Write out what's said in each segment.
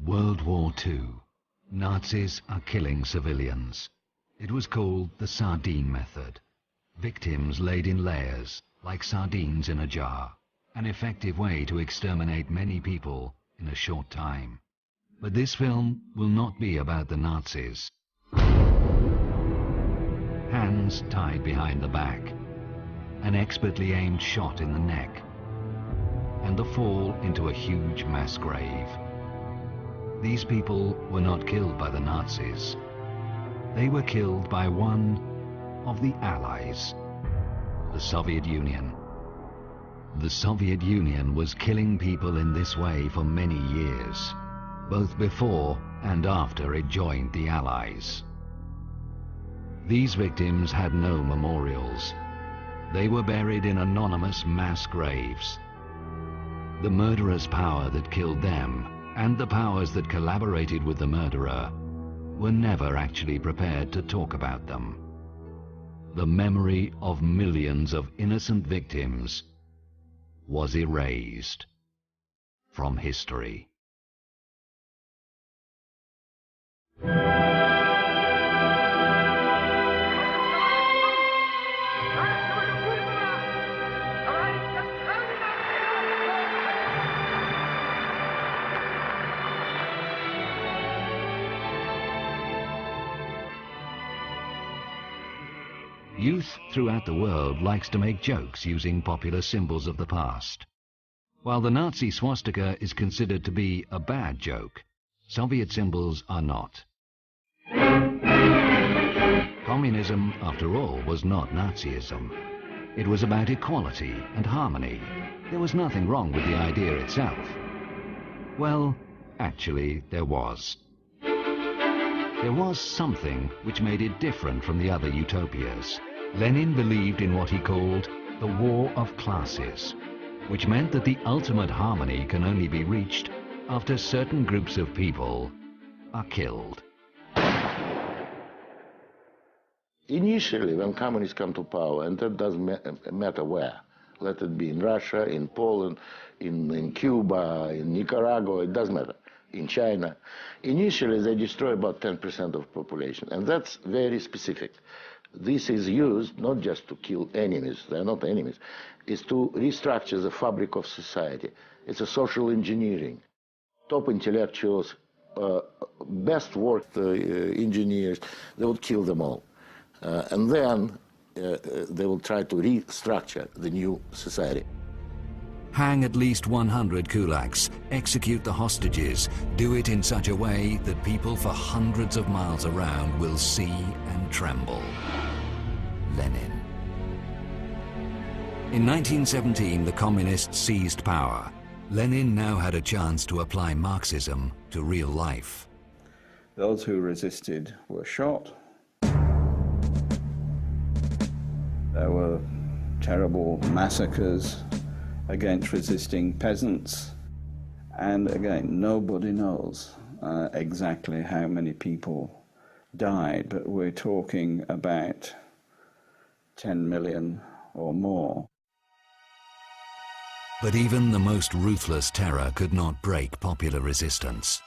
World War II. Nazis are killing civilians. It was called the sardine method. Victims laid in layers, like sardines in a jar. An effective way to exterminate many people in a short time. But this film will not be about the Nazis. Hands tied behind the back, an expertly aimed shot in the neck, and the fall into a huge mass grave. These people were not killed by the Nazis. They were killed by one of the Allies, the Soviet Union. The Soviet Union was killing people in this way for many years, both before and after it joined the Allies. These victims had no memorials. They were buried in anonymous mass graves. The murderous power that killed them, and the powers that collaborated with the murderer, were never actually prepared to talk about them. The memory of millions of innocent victims was erased from history. Youth throughout the world likes to make jokes using popular symbols of the past. While the Nazi swastika is considered to be a bad joke, Soviet symbols are not. Communism, after all, was not Nazism. It was about equality and harmony. There was nothing wrong with the idea itself. Well, actually, there was. There was something which made it different from the other utopias. Lenin believed in what he called the war of classes, which meant that the ultimate harmony can only be reached after certain groups of people are killed. Initially, when communists come to power, and that doesn't matter where, let it be in Russia, in Poland, in Cuba, in Nicaragua, it doesn't matter, in China, initially they destroy about 10% of population, and that's very specific. This is used not just to kill enemies, they're not enemies, it's to restructure the fabric of society. It's a social engineering. Top intellectuals, best worked engineers, they would kill them all. And then they will try to restructure the new society. Hang at least 100 kulaks, execute the hostages, do it in such a way that people for hundreds of miles around will see and tremble. Lenin. In 1917, the communists seized power. Lenin now had a chance to apply Marxism to real life. Those who resisted were shot. There were terrible massacres against resisting peasants. And again, nobody knows exactly how many people died, but we're talking about 10 million or more. But even the most ruthless terror could not break popular resistance,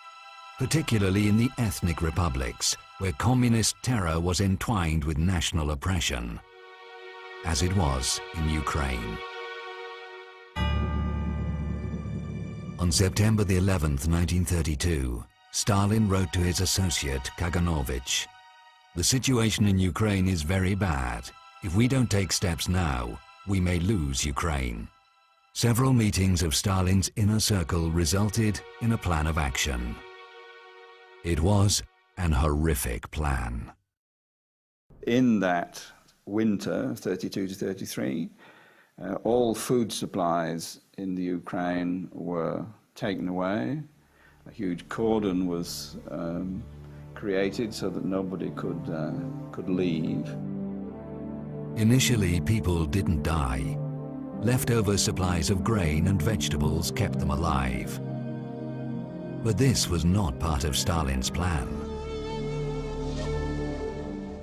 particularly in the ethnic republics, where communist terror was entwined with national oppression, as it was in Ukraine. On September the 11th, 1932, Stalin wrote to his associate Kaganovich, "The situation in Ukraine is very bad. If we don't take steps now, we may lose Ukraine." Several meetings of Stalin's inner circle resulted in a plan of action. It was an horrific plan. In that winter, 32 to 33, all food supplies in the Ukraine were taken away. A huge cordon was created so that nobody could leave. Initially, people didn't die. Leftover supplies of grain and vegetables kept them alive. But this was not part of Stalin's plan.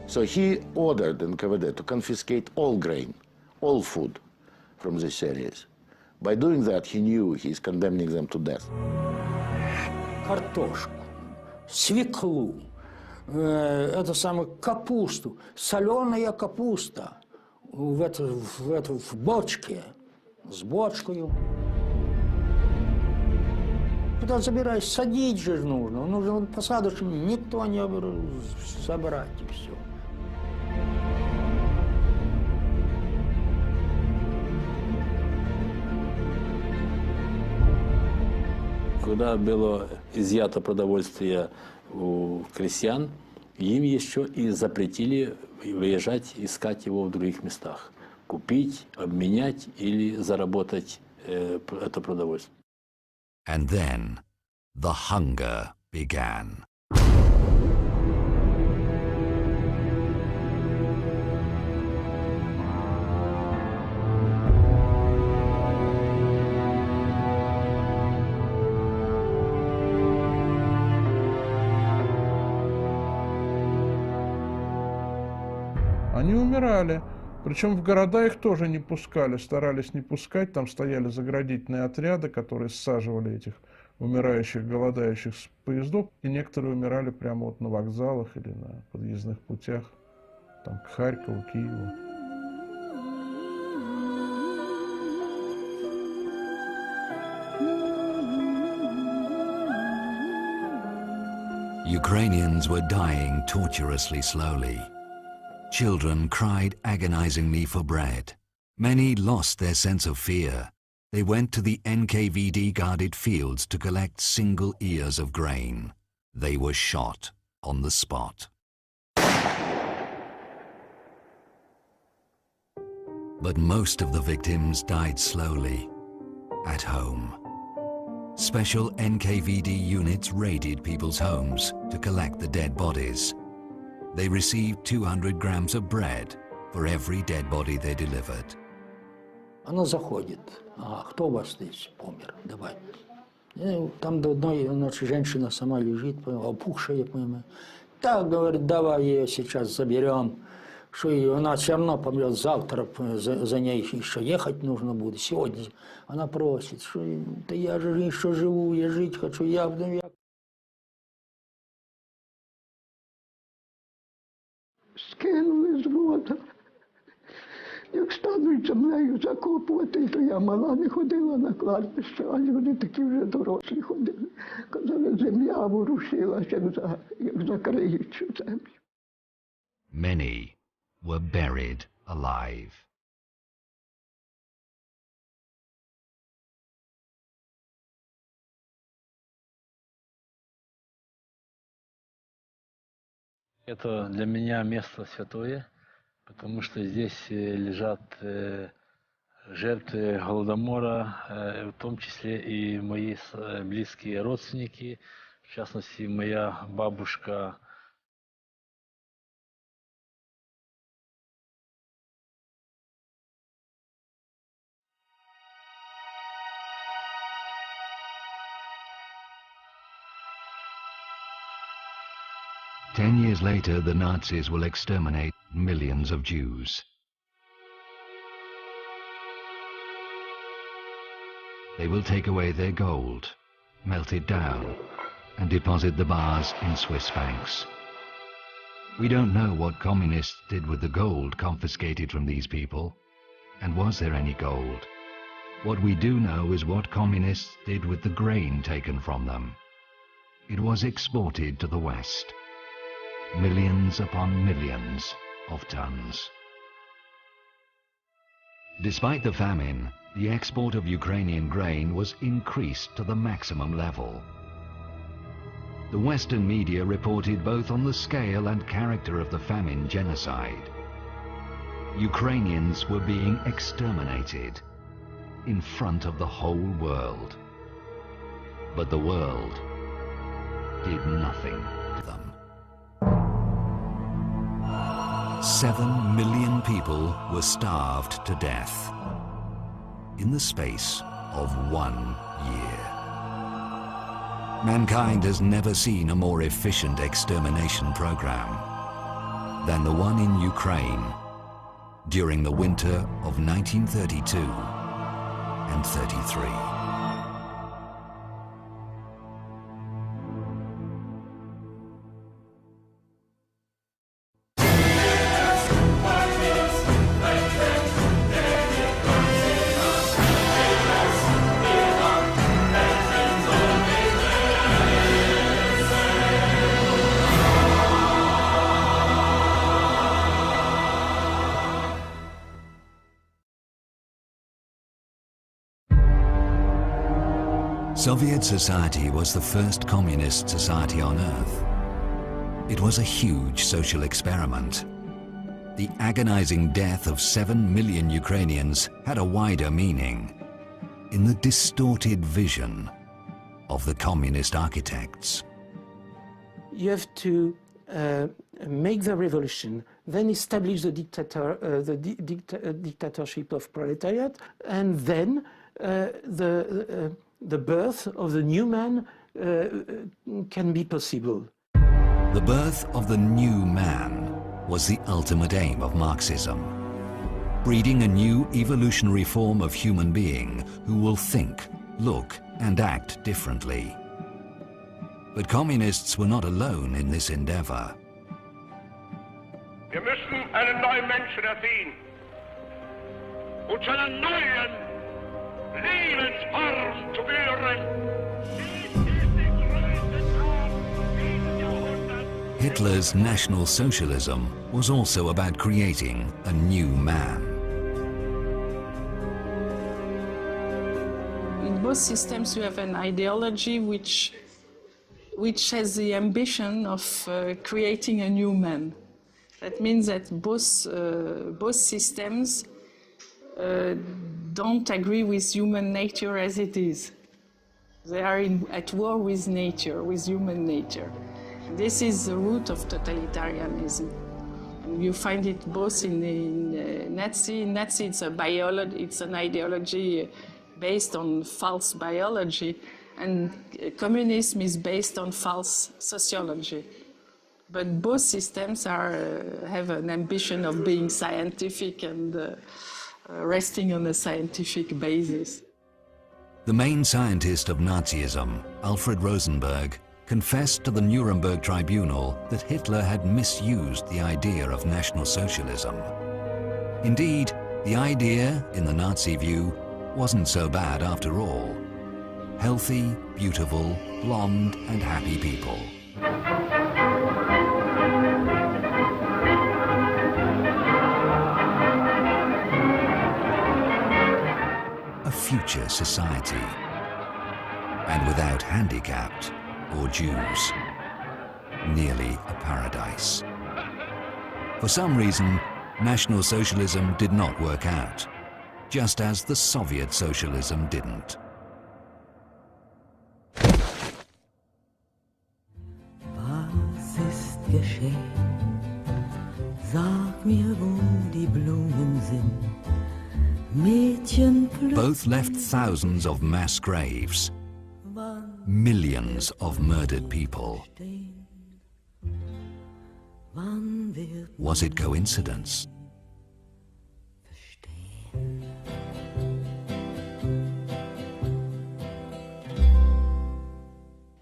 So he ordered NKVD to confiscate all grain, all food from these areas. By doing that, he knew he's condemning them to death. картошку, свеклу, это самое, капусту, соленая капуста в бочке, с бочкой. Куда забираешь, садить же нужно. Нужно посадочным, никто не собрать, и все. Когда было изъято продовольствие у крестьян, им еще и запретили выезжать, искать его в других местах. Купить, обменять или заработать это продовольствие. And then the hunger began. Они умирали. Причем в города их тоже не пускали, старались не пускать. Там стояли заградительные отряды, которые саживали этих умирающих, голодающих с поездов. И некоторые умирали прямо вот на вокзалах или на подъездных путях, там, к Харькову, Киеву. Ukrainians were dying torturously slowly. Children cried agonizingly for bread. Many lost their sense of fear. They went to the NKVD-guarded fields to collect single ears of grain. They were shot on the spot. But most of the victims died slowly, at home. Special NKVD units raided people's homes to collect the dead bodies. They received 200 grams of bread for every dead body they delivered. Она заходит. А кто у вас здесь помер? Давай. И там до одной ночи женщина сама лежит, опухшая, понимаешь. Так, говорит, давай ее сейчас заберем. Что она все равно помрет завтра, за ней еще ехать нужно будет. Сегодня она просит, что да я же еще живу, я жить хочу, я... Скинули з вода. Як стануть землею закопувати, то я мала не ходила на кладбище, а люди такі вже дорослі ходили. Казали, земля ворушилася, як закриють цю землю. Many were buried alive. Это для меня место святое, потому что здесь лежат жертвы Голодомора, в том числе и мои близкие родственники, в частности, моя бабушка. Ten years later, the Nazis will exterminate millions of Jews. They will take away their gold, melt it down, and deposit the bars in Swiss banks. We don't know what communists did with the gold confiscated from these people, and was there any gold? What we do know is what communists did with the grain taken from them. It was exported to the West. Millions upon millions of tons. Despite the famine, the export of Ukrainian grain was increased to the maximum level. The Western media reported both on the scale and character of the famine genocide. Ukrainians were being exterminated in front of the whole world. But the world did nothing to them. 7 million people were starved to death in the space of 1 year. Mankind has never seen a more efficient extermination program than the one in Ukraine during the winter of 1932 and 33. Soviet society was the first communist society on Earth. It was a huge social experiment. The agonizing death of 7 million Ukrainians had a wider meaning in the distorted vision of the communist architects. You have to make the revolution, then establish the dictatorship of proletariat, and then the birth of the new man can be possible. The birth of the new man was the ultimate aim of Marxism, breeding a new evolutionary form of human being who will think, look, and act differently. But communists were not alone in this endeavor. Wir müssen einen neuen Menschen erziehen und zu einer neuen Lebensform zu führen. Hitler's National Socialism was also about creating a new man. In both systems you have an ideology which has the ambition of creating a new man. That means that both systems don't agree with human nature as it is. They are at war with nature, with human nature. This is the root of totalitarianism. And you find it both in Nazi. In Nazi, it's an ideology based on false biology, and communism is based on false sociology. But both systems have an ambition of being scientific and resting on a scientific basis. The main scientist of Nazism, Alfred Rosenberg, confessed to the Nuremberg Tribunal that Hitler had misused the idea of National Socialism. Indeed, the idea, in the Nazi view, wasn't so bad after all. Healthy, beautiful, blonde, and happy people. A future society, and without handicapped or Jews, nearly a paradise. For some reason, National Socialism did not work out, just as the Soviet socialism didn't. Was ist geschehen? Sag mir, wo die Blumen sind. Mädchen Both left thousands of mass graves, millions of murdered people. Was it coincidence?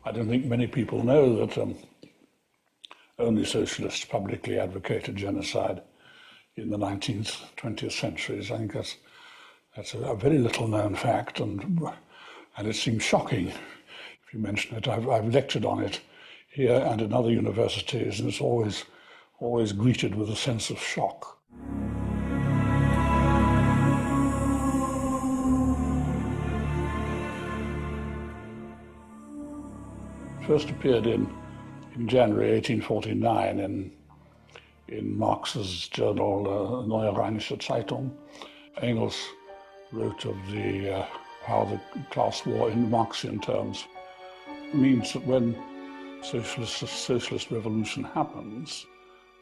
I don't think many people know that only socialists publicly advocated genocide in the 19th, 20th centuries. I think that's a very little known fact, and it seems shocking if you mention it. I've lectured on it here and in other universities, and it's always greeted with a sense of shock. First appeared in January 1849 in Marx's journal Neue Rheinische Zeitung. Engels wrote of how the class war in Marxian terms means that when socialist revolution happens,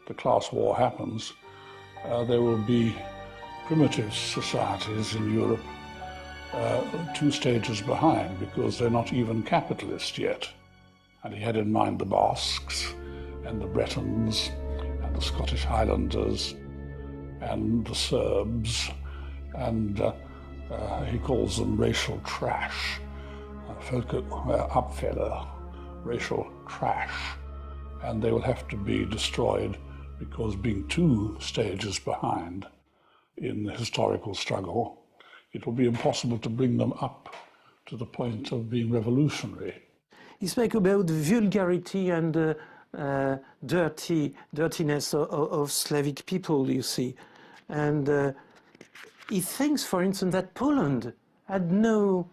the class war happens, there will be primitive societies in Europe 2 stages behind, because they're not even capitalist yet. And he had in mind the Basques and the Bretons and the Scottish Highlanders and the Serbs, and he calls them racial trash, Abfälle, racial trash, and they will have to be destroyed because being 2 stages behind in the historical struggle, it will be impossible to bring them up to the point of being revolutionary. He spoke about the vulgarity and dirtiness of Slavic people, you see. And he thinks, for instance, that Poland had no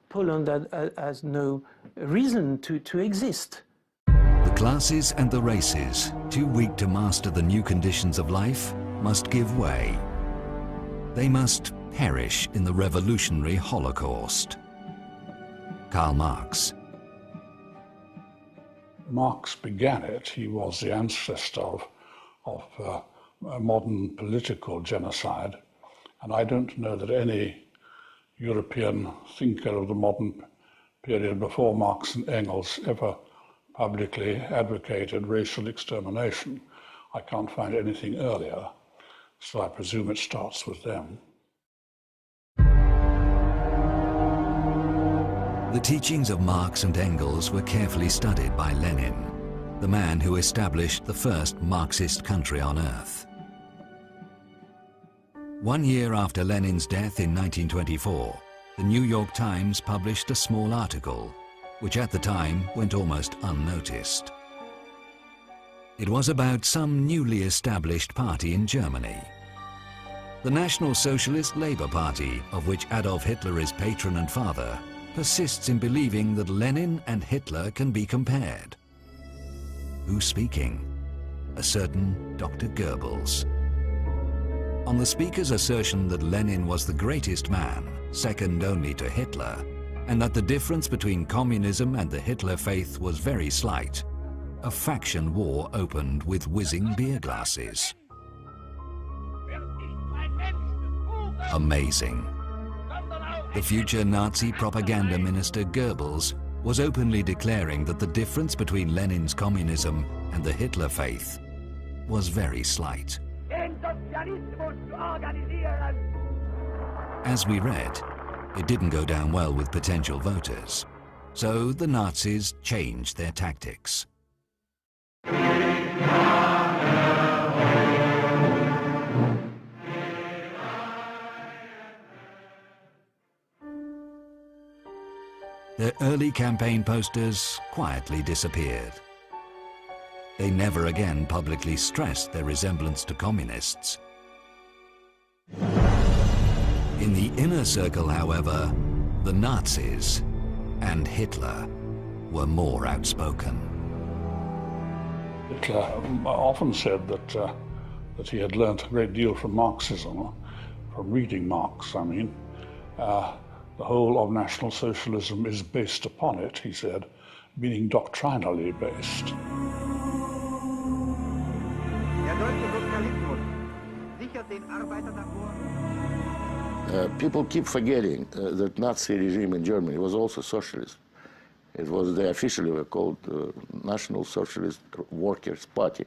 Poland has no reason to exist. The classes and the races, too weak to master the new conditions of life, must give way. They must perish in the revolutionary Holocaust. Karl Marx. Marx began it. He was the ancestor of modern political genocide. And I don't know that any European thinker of the modern period before Marx and Engels ever publicly advocated racial extermination. I can't find anything earlier, so I presume it starts with them. The teachings of Marx and Engels were carefully studied by Lenin, the man who established the first Marxist country on earth. 1 year after Lenin's death in 1924, the New York Times published a small article, which at the time went almost unnoticed. It was about some newly established party in Germany. The National Socialist Labour Party, of which Adolf Hitler is patron and father, persists in believing that Lenin and Hitler can be compared. Who's speaking? A certain Dr. Goebbels. On the speaker's assertion that Lenin was the greatest man, second only to Hitler, and that the difference between communism and the Hitler faith was very slight, a faction war opened with whizzing beer glasses. Amazing. The future Nazi propaganda minister Goebbels was openly declaring that the difference between Lenin's communism and the Hitler faith was very slight. As we read, it didn't go down well with potential voters, so the Nazis changed their tactics. Their early campaign posters quietly disappeared. They never again publicly stressed their resemblance to communists. In the inner circle, however, the Nazis and Hitler were more outspoken. Hitler often said that he had learnt a great deal from Marxism, from reading Marx, I mean. The whole of National Socialism is based upon it, he said, meaning doctrinally based. People keep forgetting that Nazi regime in Germany was also socialist. It was, they officially were called National Socialist Workers' Party.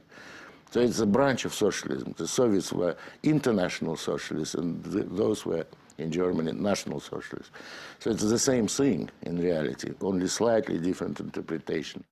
So it's a branch of socialism. The Soviets were international socialists, and those were, in Germany, national socialists. So it's the same thing in reality, only slightly different interpretation.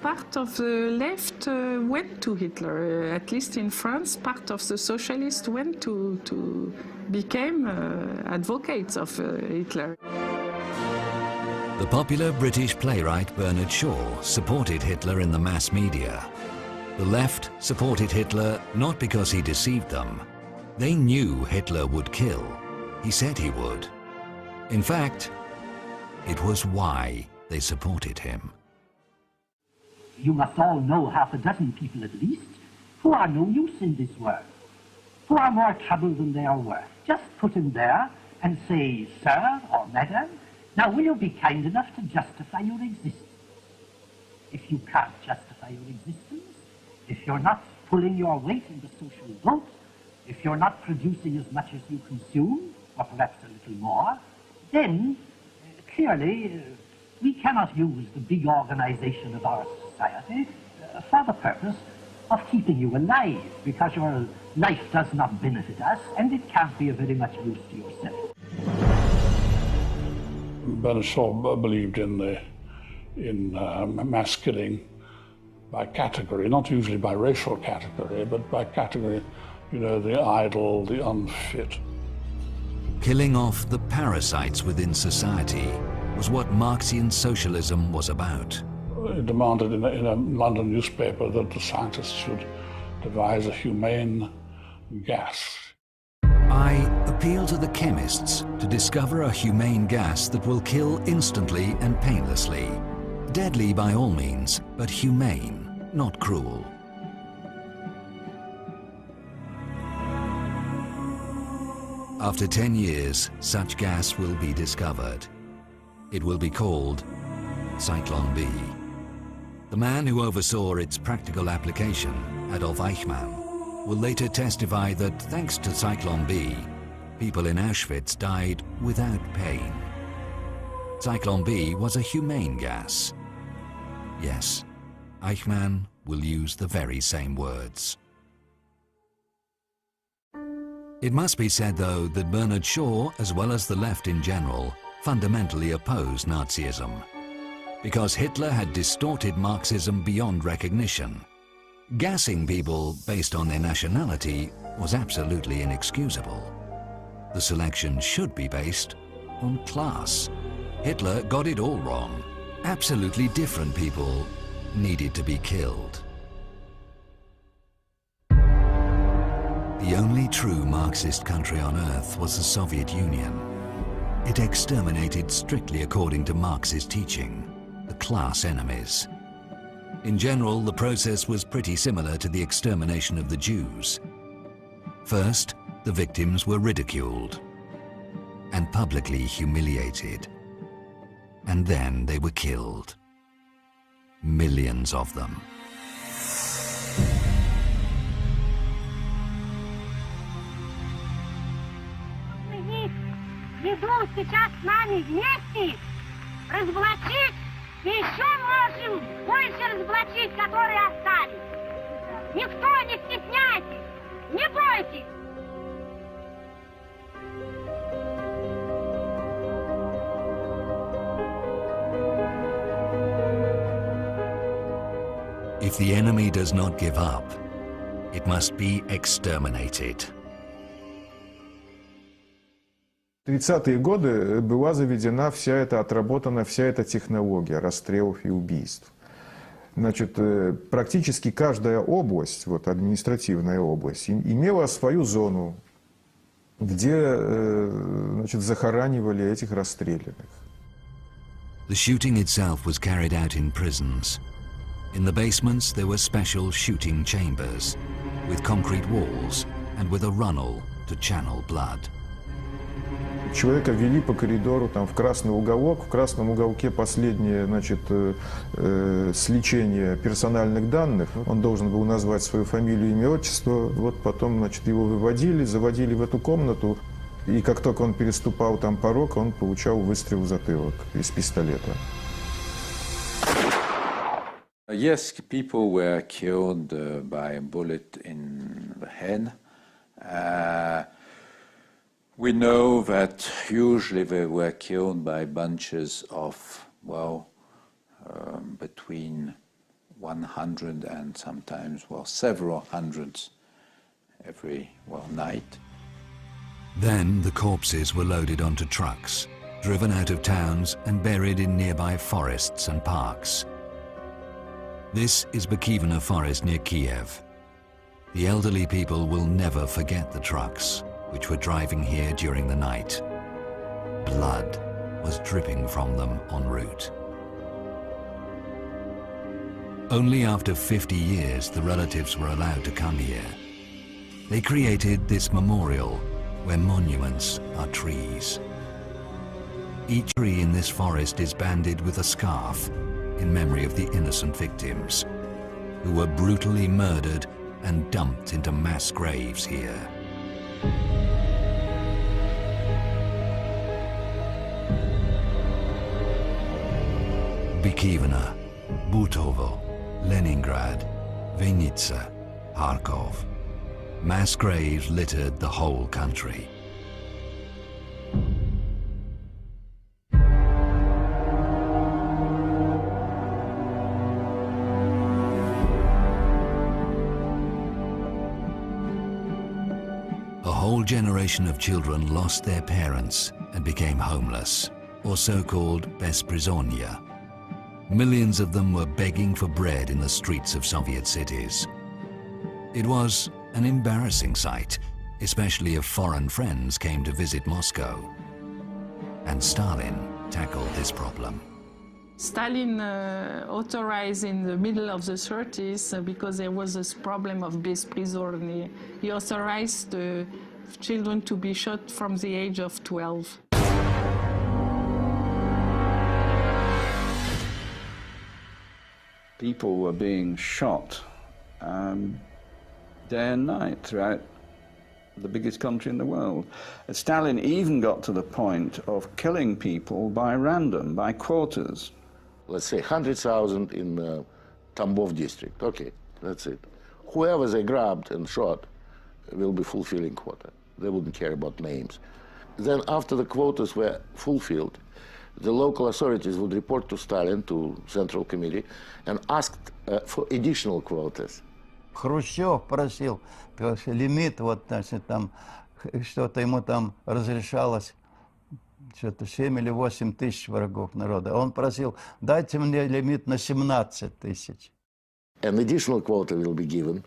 Part of the left went to Hitler. At least in France, part of the socialists went to became advocates of Hitler. The popular British playwright Bernard Shaw supported Hitler in the mass media. The left supported Hitler not because he deceived them. They knew Hitler would kill. He said he would. In fact, it was why they supported him. You must all know half a dozen people at least who are no use in this world, who are more trouble than they are worth. Just put him there and say, sir or madam, now will you be kind enough to justify your existence? If you can't justify your existence, if you're not pulling your weight in the social vote, if you're not producing as much as you consume, or perhaps a little more, then clearly, we cannot use the big organization of our society for the purpose of keeping you alive, because your life does not benefit us, and it can't be of very much use to yourself. Bernard Shaw believed in mass killing by category, not usually by racial category, but by category, you know, the idle, the unfit. Killing off the parasites within society was what Marxian socialism was about. It demanded in a London newspaper that the scientists should devise a humane gas. I appeal to the chemists to discover a humane gas that will kill instantly and painlessly. Deadly by all means, but humane, not cruel. After 10 years, such gas will be discovered. It will be called Cyclone B. The man who oversaw its practical application, Adolf Eichmann, will later testify that thanks to Cyclone B, people in Auschwitz died without pain. Cyclone B was a humane gas. Yes, Eichmann will use the very same words. It must be said, though, that Bernard Shaw, as well as the left in general, fundamentally opposed Nazism, because Hitler had distorted Marxism beyond recognition. Gassing people based on their nationality was absolutely inexcusable. The selection should be based on class. Hitler got it all wrong. Absolutely different people needed to be killed. The only true Marxist country on earth was the Soviet Union. It exterminated strictly according to Marxist teaching, the class enemies. In general, the process was pretty similar to the extermination of the Jews. First, the victims were ridiculed and publicly humiliated. And then they were killed. Millions of them. Ведут сейчас с нами вместе разоблачить, и еще можем больше разоблачить, которые остались. Никто не стесняйтесь, не бойтесь. If the enemy does not give up, it must be exterminated. В 30-е годы была заведена отработана вся эта технология расстрелов и убийств. Значит, практически каждая область, административная область, имела свою зону, где, захоранивали этих расстрелянных. The shooting itself was carried out in prisons. In the basements there were special shooting chambers, with concrete walls and with a runnel to channel blood. Человека вели по коридору в красный уголок. В красном уголке последнее, сличение персональных данных. Он должен был назвать свою фамилию, имя, отчество. Потом, его выводили, заводили в эту комнату. И как только он переступал порог, он получал выстрел в затылок из пистолета. Yes, people were killed by a bullet in the head. We know that usually they were killed by bunches of, between 100 and sometimes, several hundreds every, night. Then the corpses were loaded onto trucks, driven out of towns and buried in nearby forests and parks. This is Bukivina Forest near Kiev. The elderly people will never forget the trucks, which were driving here during the night. Blood was dripping from them en route. Only after 50 years the relatives were allowed to come here. They created this memorial where monuments are trees. Each tree in this forest is banded with a scarf in memory of the innocent victims who were brutally murdered and dumped into mass graves here. Bikivna, Butovo, Leningrad, Vinnytsia, Kharkov. Mass graves littered the whole country. A whole generation of children lost their parents and became homeless, or so-called besprizonnya. Millions of them were begging for bread in the streets of Soviet cities. It was an embarrassing sight, especially if foreign friends came to visit Moscow. And Stalin tackled this problem. Stalin authorized in the middle of the 30s, because there was this problem of besprizorny, he authorized the children to be shot from the age of 12. People were being shot day and night throughout the biggest country in the world. Stalin even got to the point of killing people by random, by quotas. Let's say 100,000 in Tambov district. Okay, that's it. Whoever they grabbed and shot will be fulfilling quota. They wouldn't care about names. Then after the quotas were fulfilled, the local authorities would report to Stalin, to Central Committee, and asked for additional quotas. Хрущев просил лимит, вот, значит, там, что-то ему там разрешалось, что-то 7 или 8 тысяч врагов народа. Он просил, дайте мне лимит на 17 тысяч. An additional quota will be given,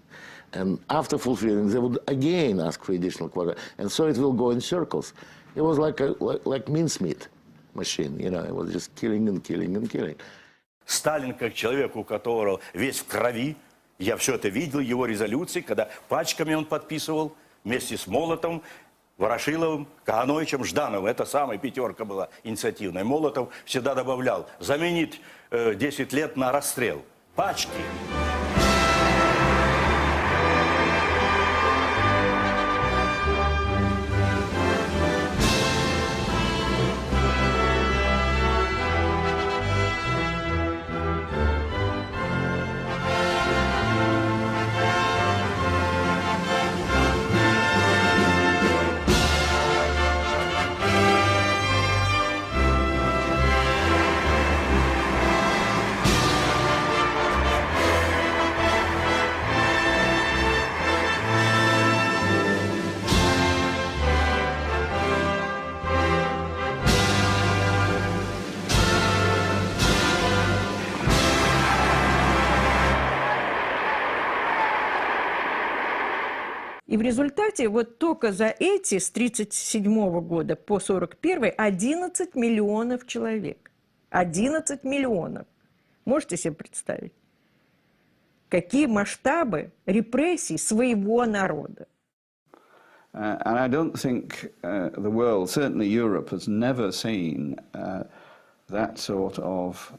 and after fulfilling, they would again ask for additional quota, and so it will go in circles. It was like mincemeat machine, you know, it was just killing and killing and killing. Сталин, как человек, у которого весь в крови, я все это видел, его резолюции, когда пачками он подписывал вместе с Молотовым, Ворошиловым, Кагановичем, Ждановым. Это самая пятерка была инициативная. Молотов всегда добавлял заменить 10 лет на расстрел. Пачки. И в результате вот только за эти, с 1937 года по 1941, 11 миллионов человек. 11 миллионов. Можете себе представить? Какие масштабы репрессий своего народа? And I don't think the world, certainly Europe, has never seen that sort of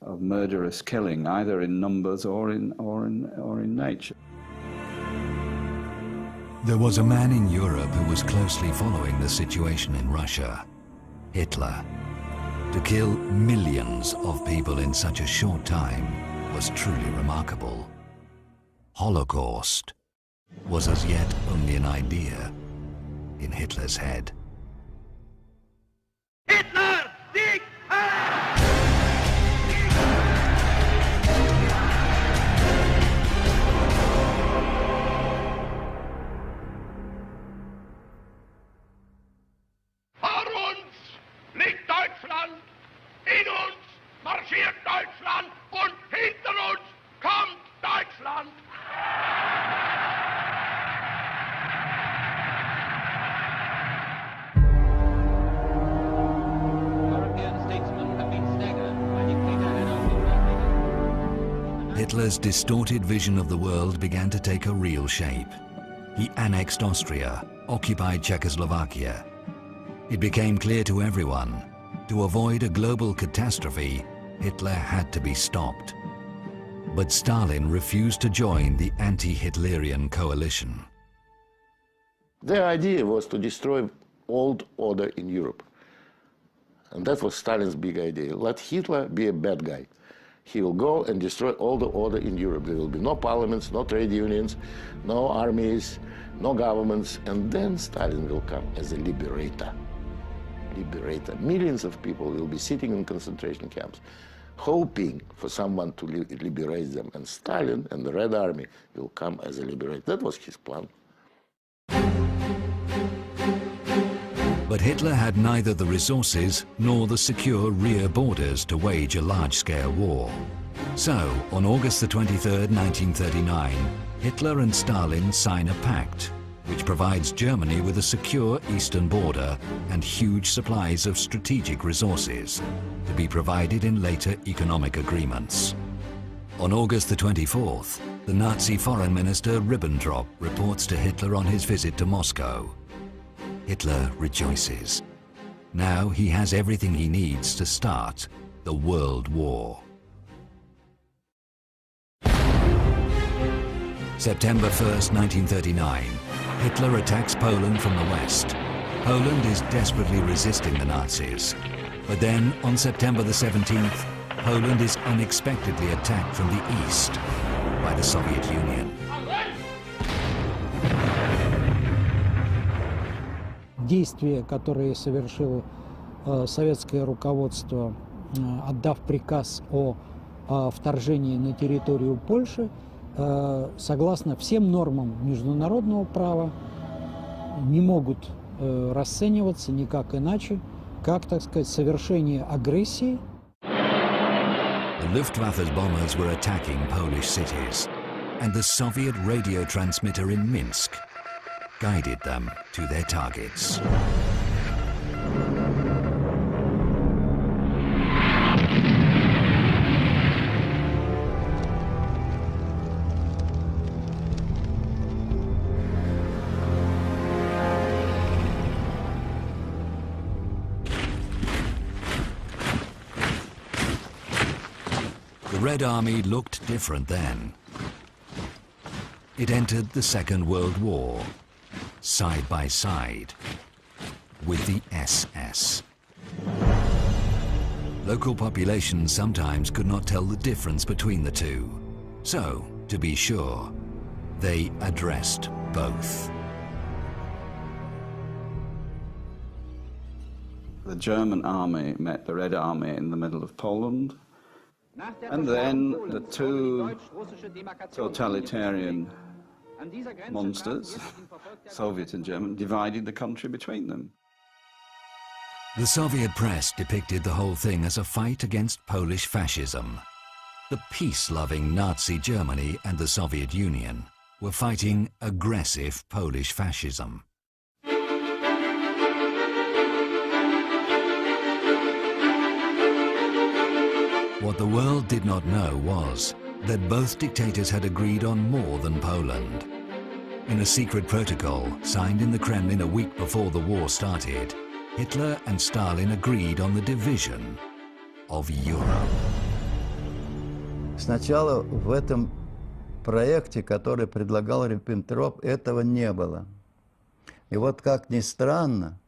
murderous killing, either in numbers or in nature. There was a man in Europe who was closely following the situation in Russia, Hitler. To kill millions of people in such a short time was truly remarkable. Holocaust was as yet only an idea in Hitler's head. Hitler, Sieg heil! Vor uns liegt Deutschland, in uns marschiert Deutschland und hinter uns kommt Deutschland. Hitler's distorted vision of the world began to take a real shape. He annexed Austria, occupied Czechoslovakia. It became clear to everyone, to avoid a global catastrophe, Hitler had to be stopped. But Stalin refused to join the anti-Hitlerian coalition. Their idea was to destroy old order in Europe. And that was Stalin's big idea. Let Hitler be a bad guy. He will go and destroy all the order in Europe. There will be no parliaments, no trade unions, no armies, no governments. And then Stalin will come as a liberator. Liberator. Millions of people will be sitting in concentration camps, hoping for someone to liberate them. And Stalin and the Red Army will come as a liberator. That was his plan. But Hitler had neither the resources nor the secure rear borders to wage a large-scale war. So, on August the 23rd, 1939, Hitler and Stalin sign a pact which provides Germany with a secure eastern border and huge supplies of strategic resources to be provided in later economic agreements. On August the 24th, the Nazi Foreign Minister Ribbentrop reports to Hitler on his visit to Moscow. Hitler rejoices. Now he has everything he needs to start the World War. September 1st, 1939, Hitler attacks Poland from the west. Poland is desperately resisting the Nazis. But then, on September the 17th, Poland is unexpectedly attacked from the east by the Soviet Union. Действия, которые совершило советское руководство, отдав приказ о вторжении на территорию Польши, согласно всем нормам международного права, не могут расцениваться никак иначе, как, так сказать, совершение агрессии. The Luftwaffe's bombers were attacking Polish cities, and the Soviet radio transmitter in Minsk guided them to their targets. The Red Army looked different then. It entered the Second World War, side by side, with the SS. Local populations sometimes could not tell the difference between the two. So, to be sure, they addressed both. The German army met the Red Army in the middle of Poland, and then the two totalitarian monsters, Soviet and German, divided the country between them. The Soviet press depicted the whole thing as a fight against Polish fascism. The peace-loving Nazi Germany and the Soviet Union were fighting aggressive Polish fascism. What the world did not know was that both dictators had agreed on more than Poland. In a secret protocol signed in the Kremlin a week before the war started, Hitler and Stalin agreed on the division of Europe. Сначала в этом проекте, который предлагал Риббентроп, этого не было. И вот как ни странно,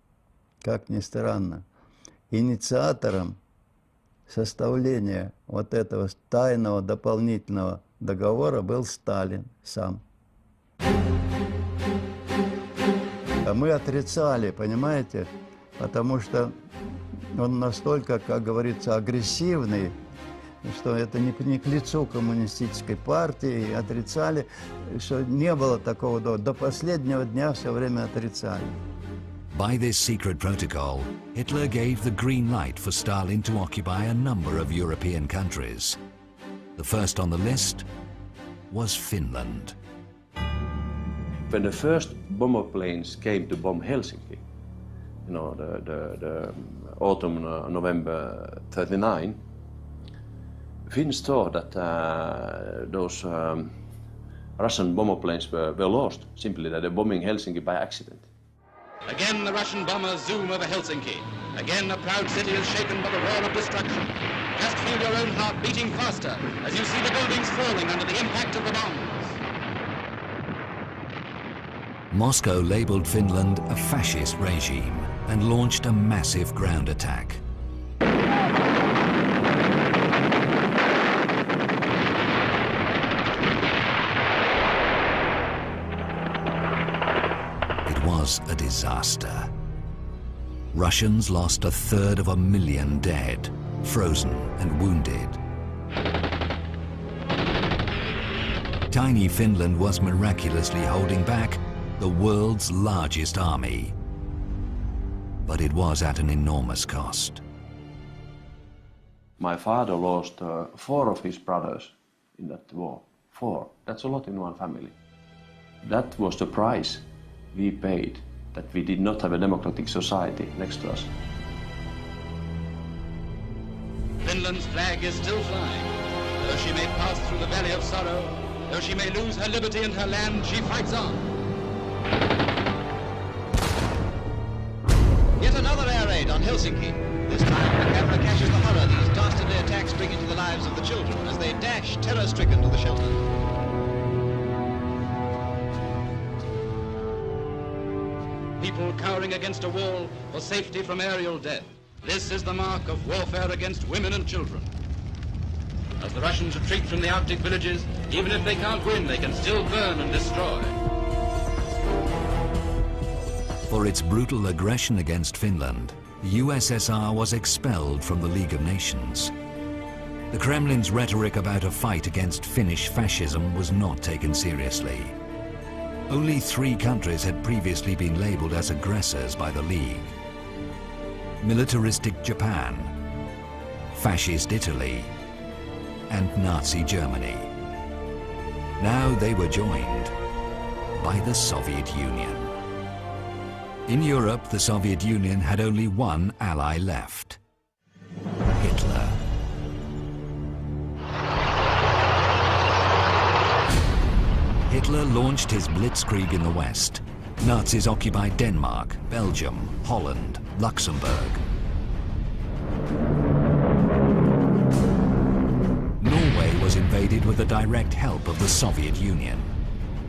инициатором составления вот этого тайного дополнительного договора был Сталин сам. А мы отрицали, понимаете, потому что он настолько, как говорится, агрессивный, что это не к лицу коммунистической партии, и отрицали, что не было такого до последнего дня все время отрицали. By this secret protocol, Hitler gave the green light for Stalin to occupy a number of European countries. The first on the list was Finland. When the first bomber planes came to bomb Helsinki, you know, the autumn, November 39, Finns thought that those Russian bomber planes were lost, simply that they're bombing Helsinki by accident. Again, the Russian bombers zoom over Helsinki. Again, a proud city is shaken by the roar of destruction. Just feel your own heart beating faster as you see the buildings falling under the impact of the bombs. Moscow labeled Finland a fascist regime and launched a massive ground attack. disaster. Russians lost 1/3 dead, frozen and wounded. Tiny Finland was miraculously holding back the world's largest army. But it was at an enormous cost. My father lost 4 of his brothers in that war. 4. That's a lot in one family. That was the price we paid, that we did not have a democratic society next to us. Finland's flag is still flying. Though she may pass through the valley of sorrow, though she may lose her liberty and her land, she fights on. Yet another air raid on Helsinki. This time the camera catches the horror these dastardly attacks bring into the lives of the children as they dash terror-stricken to the shelter. People cowering against a wall for safety from aerial death. This is the mark of warfare against women and children. As the Russians retreat from the Arctic villages, even if they can't win, they can still burn and destroy. For its brutal aggression against Finland, the USSR was expelled from the League of Nations. The Kremlin's rhetoric about a fight against Finnish fascism was not taken seriously. Only 3 countries had previously been labeled as aggressors by the League: militaristic Japan, fascist Italy, and Nazi Germany. Now they were joined by the Soviet Union. In Europe, the Soviet Union had only one ally left: Hitler. Hitler launched his blitzkrieg in the West. Nazis occupied Denmark, Belgium, Holland, Luxembourg. Norway was invaded with the direct help of the Soviet Union.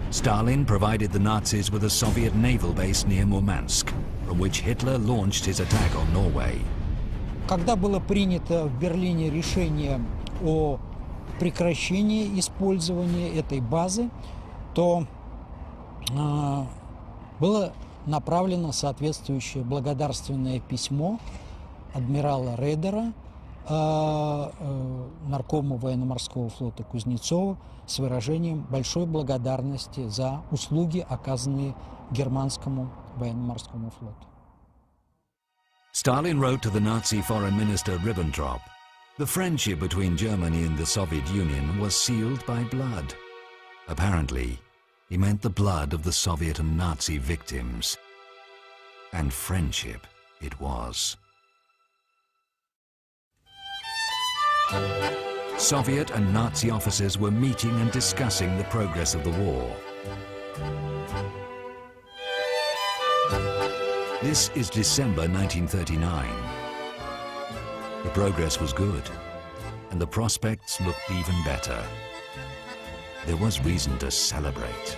Stalin provided the Nazis with a Soviet naval base near Murmansk, from which Hitler launched his attack on Norway. Когда было принято в Берлине решение о прекращении использования этой базы, то было направлено соответствующее благодарственное письмо адмирала Рейдера, наркому военно-морского флота Кузнецова, с выражением большой благодарности за услуги, оказанные германскому военно-морскому флоту. Stalin wrote to the Nazi foreign minister Ribbentrop, "The friendship between Germany and the Soviet Union was sealed by blood." Apparently, he meant the blood of the Soviet and Nazi victims. And friendship it was. Soviet and Nazi officers were meeting and discussing the progress of the war. This is December 1939. The progress was good, and the prospects looked even better. There was reason to celebrate.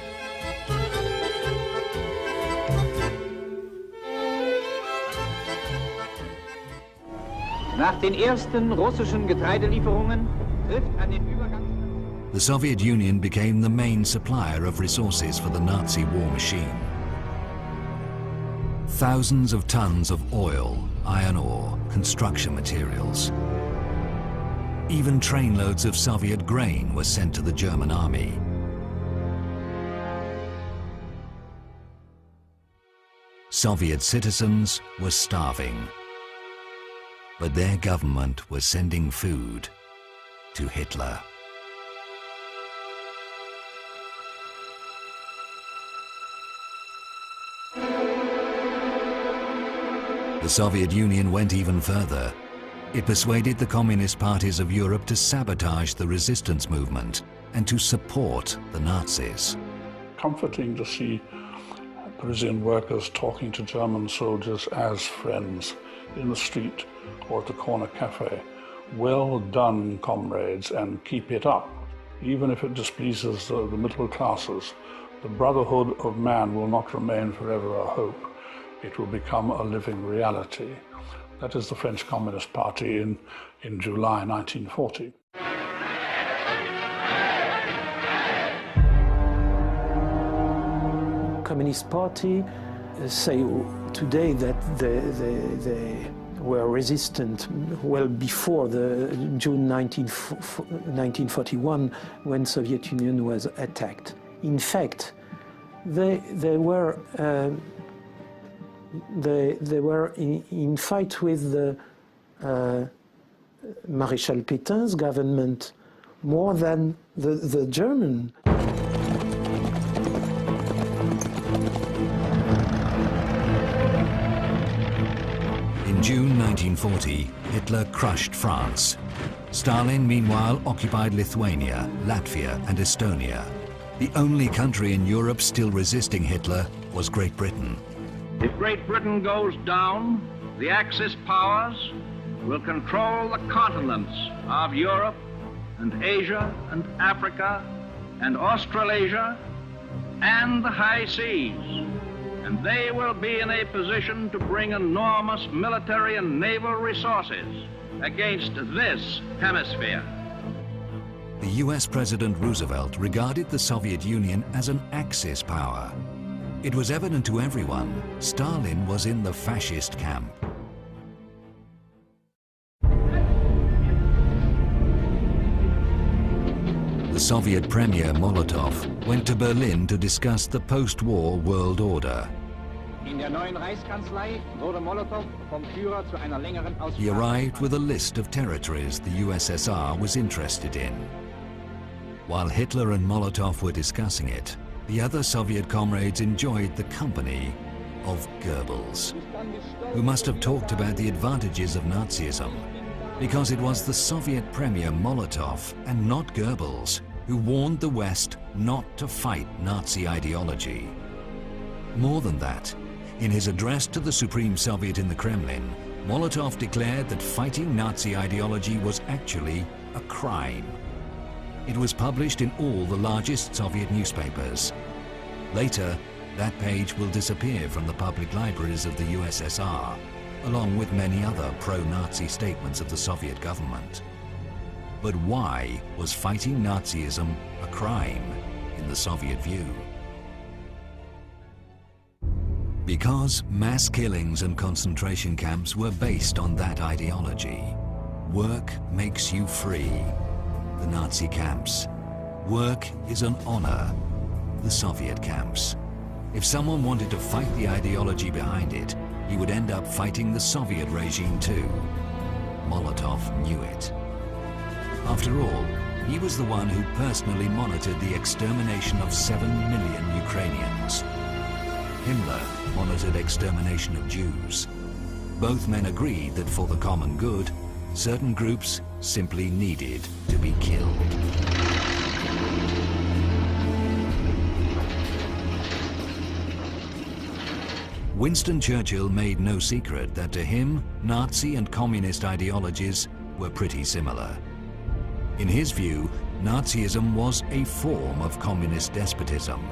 Nach den ersten russischen Getreidelieferungen trifft an den Übergang. The Soviet Union became the main supplier of resources for the Nazi war machine. Thousands of tons of oil, iron ore, construction materials. Even trainloads of Soviet grain were sent to the German army. Soviet citizens were starving, but their government was sending food to Hitler. The Soviet Union went even further. It persuaded the communist parties of Europe to sabotage the resistance movement and to support the Nazis. Comforting to see Parisian workers talking to German soldiers as friends in the street or at the corner cafe. Well done, comrades, and keep it up. Even if it displeases the middle classes, the brotherhood of man will not remain forever a hope. It will become a living reality. That is the French Communist Party in July 1940. Communist Party say today that they were resistant well before the June 1941 when Soviet Union was attacked. In fact, they were in fight with the Maréchal Pétain's government more than the German. In June 1940, Hitler crushed France. Stalin, meanwhile, occupied Lithuania, Latvia, and Estonia. The only country in Europe still resisting Hitler was Great Britain. If Great Britain goes down, the Axis powers will control the continents of Europe and Asia and Africa and Australasia and the high seas. And they will be in a position to bring enormous military and naval resources against this hemisphere. The US President Roosevelt regarded the Soviet Union as an Axis power. It was evident to everyone Stalin was in the fascist camp. The Soviet Premier Molotov went to Berlin to discuss the post-war world order. He arrived with a list of territories the USSR was interested in. While Hitler and Molotov were discussing it, the other Soviet comrades enjoyed the company of Goebbels, who must have talked about the advantages of Nazism, because it was the Soviet Premier Molotov and not Goebbels who warned the West not to fight Nazi ideology. More than that, in his address to the Supreme Soviet in the Kremlin, Molotov declared that fighting Nazi ideology was actually a crime. It was published in all the largest Soviet newspapers. Later, that page will disappear from the public libraries of the USSR, along with many other pro-Nazi statements of the Soviet government. But why was fighting Nazism a crime in the Soviet view? Because mass killings and concentration camps were based on that ideology. Work makes you free. The Nazi camps. Work is an honor. The Soviet camps. If someone wanted to fight the ideology behind it, he would end up fighting the Soviet regime too. Molotov knew it. After all, he was the one who personally monitored the extermination of 7 million Ukrainians. Himmler monitored extermination of Jews. Both men agreed that for the common good, certain groups simply needed to be killed. Winston Churchill made no secret that to him, Nazi and communist ideologies were pretty similar. In his view, Nazism was a form of communist despotism.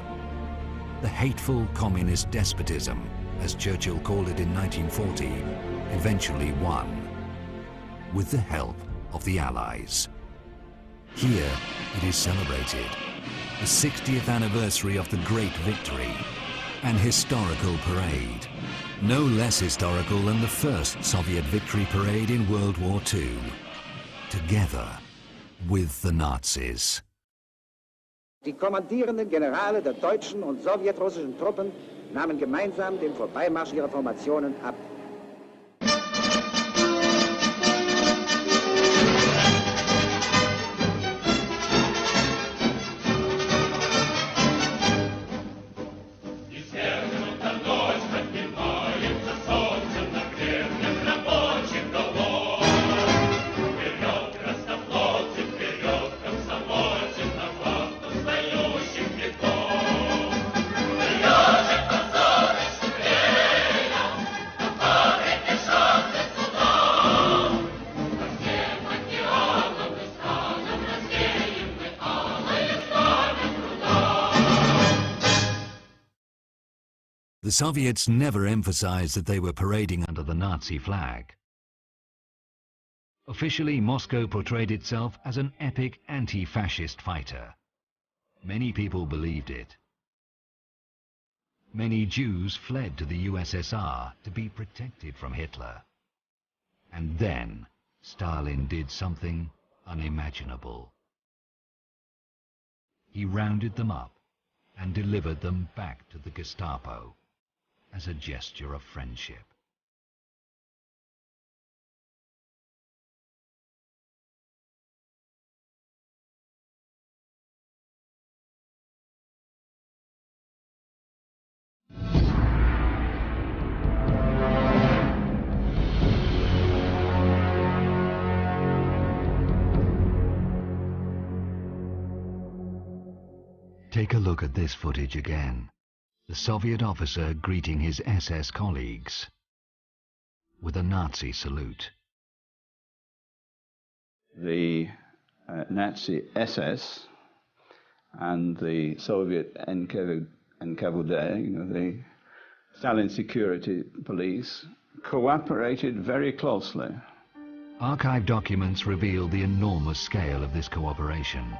The hateful communist despotism, as Churchill called it in 1940, eventually won, with the help of the Allies. Here it is celebrated, the 60th anniversary of the Great Victory, an historical parade, no less historical than the first Soviet victory parade in World War II, together with the Nazis. Die kommandierenden Generale der deutschen und sowjetrussischen Truppen nahmen gemeinsam den Vorbeimarsch ihrer Formationen ab. The Soviets never emphasized that they were parading under the Nazi flag. Officially, Moscow portrayed itself as an epic anti-fascist fighter. Many people believed it. Many Jews fled to the USSR to be protected from Hitler. And then Stalin did something unimaginable. He rounded them up and delivered them back to the Gestapo as a gesture of friendship. Take a look at this footage again. The Soviet officer greeting his SS colleagues with a Nazi salute. The Nazi SS and the Soviet NKVD, the Stalin security police, cooperated very closely. Archive documents reveal the enormous scale of this cooperation.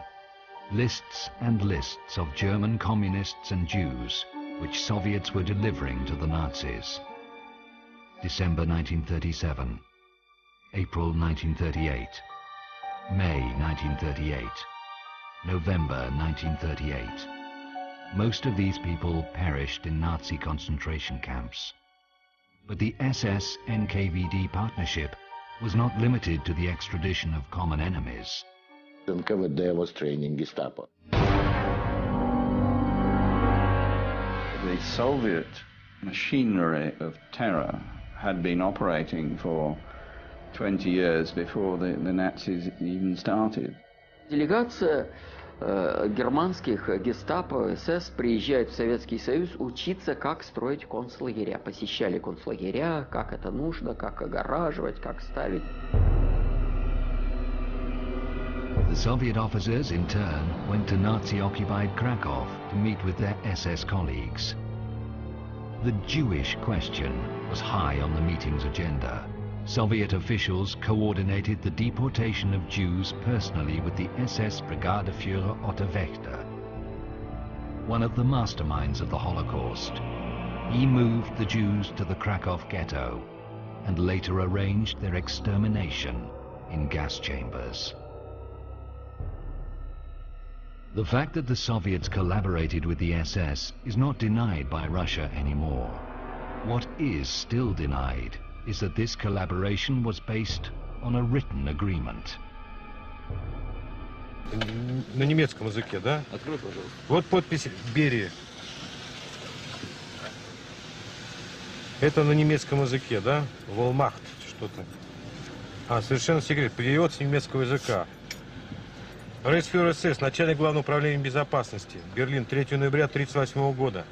Lists and lists of German communists and Jews which Soviets were delivering to the Nazis. December 1937, April 1938, May 1938, November 1938. Most of these people perished in Nazi concentration camps. But the SS-NKVD partnership was not limited to the extradition of common enemies. NKVD was training Gestapo. The Soviet machinery of terror had been operating for 20 years before the Nazis even started. Делегация германских гестапо, СС приезжает в Советский Союз учиться, как строить концлагеря. Посещали концлагеря, как это нужно, как огораживать, как ставить. The Soviet officers, in turn, went to Nazi-occupied Krakow to meet with their SS colleagues. The Jewish question was high on the meeting's agenda. Soviet officials coordinated the deportation of Jews personally with the SS Brigadeführer Otto Wächter, one of the masterminds of the Holocaust. He moved the Jews to the Krakow ghetto and later arranged their extermination in gas chambers. The fact that the Soviets collaborated with the SS is not denied by Russia anymore. What is still denied is that this collaboration was based on a written agreement. На немецком языке, да? Открой, пожалуйста. Вот подпись Берии. Это на немецком языке, да? Волмахт, что-то. Совершенно секрет. Перевод с немецкого языка. Рейхсфюрер СС, начальник Главного управления безопасности, Берлин, 3 ноября 1938 года.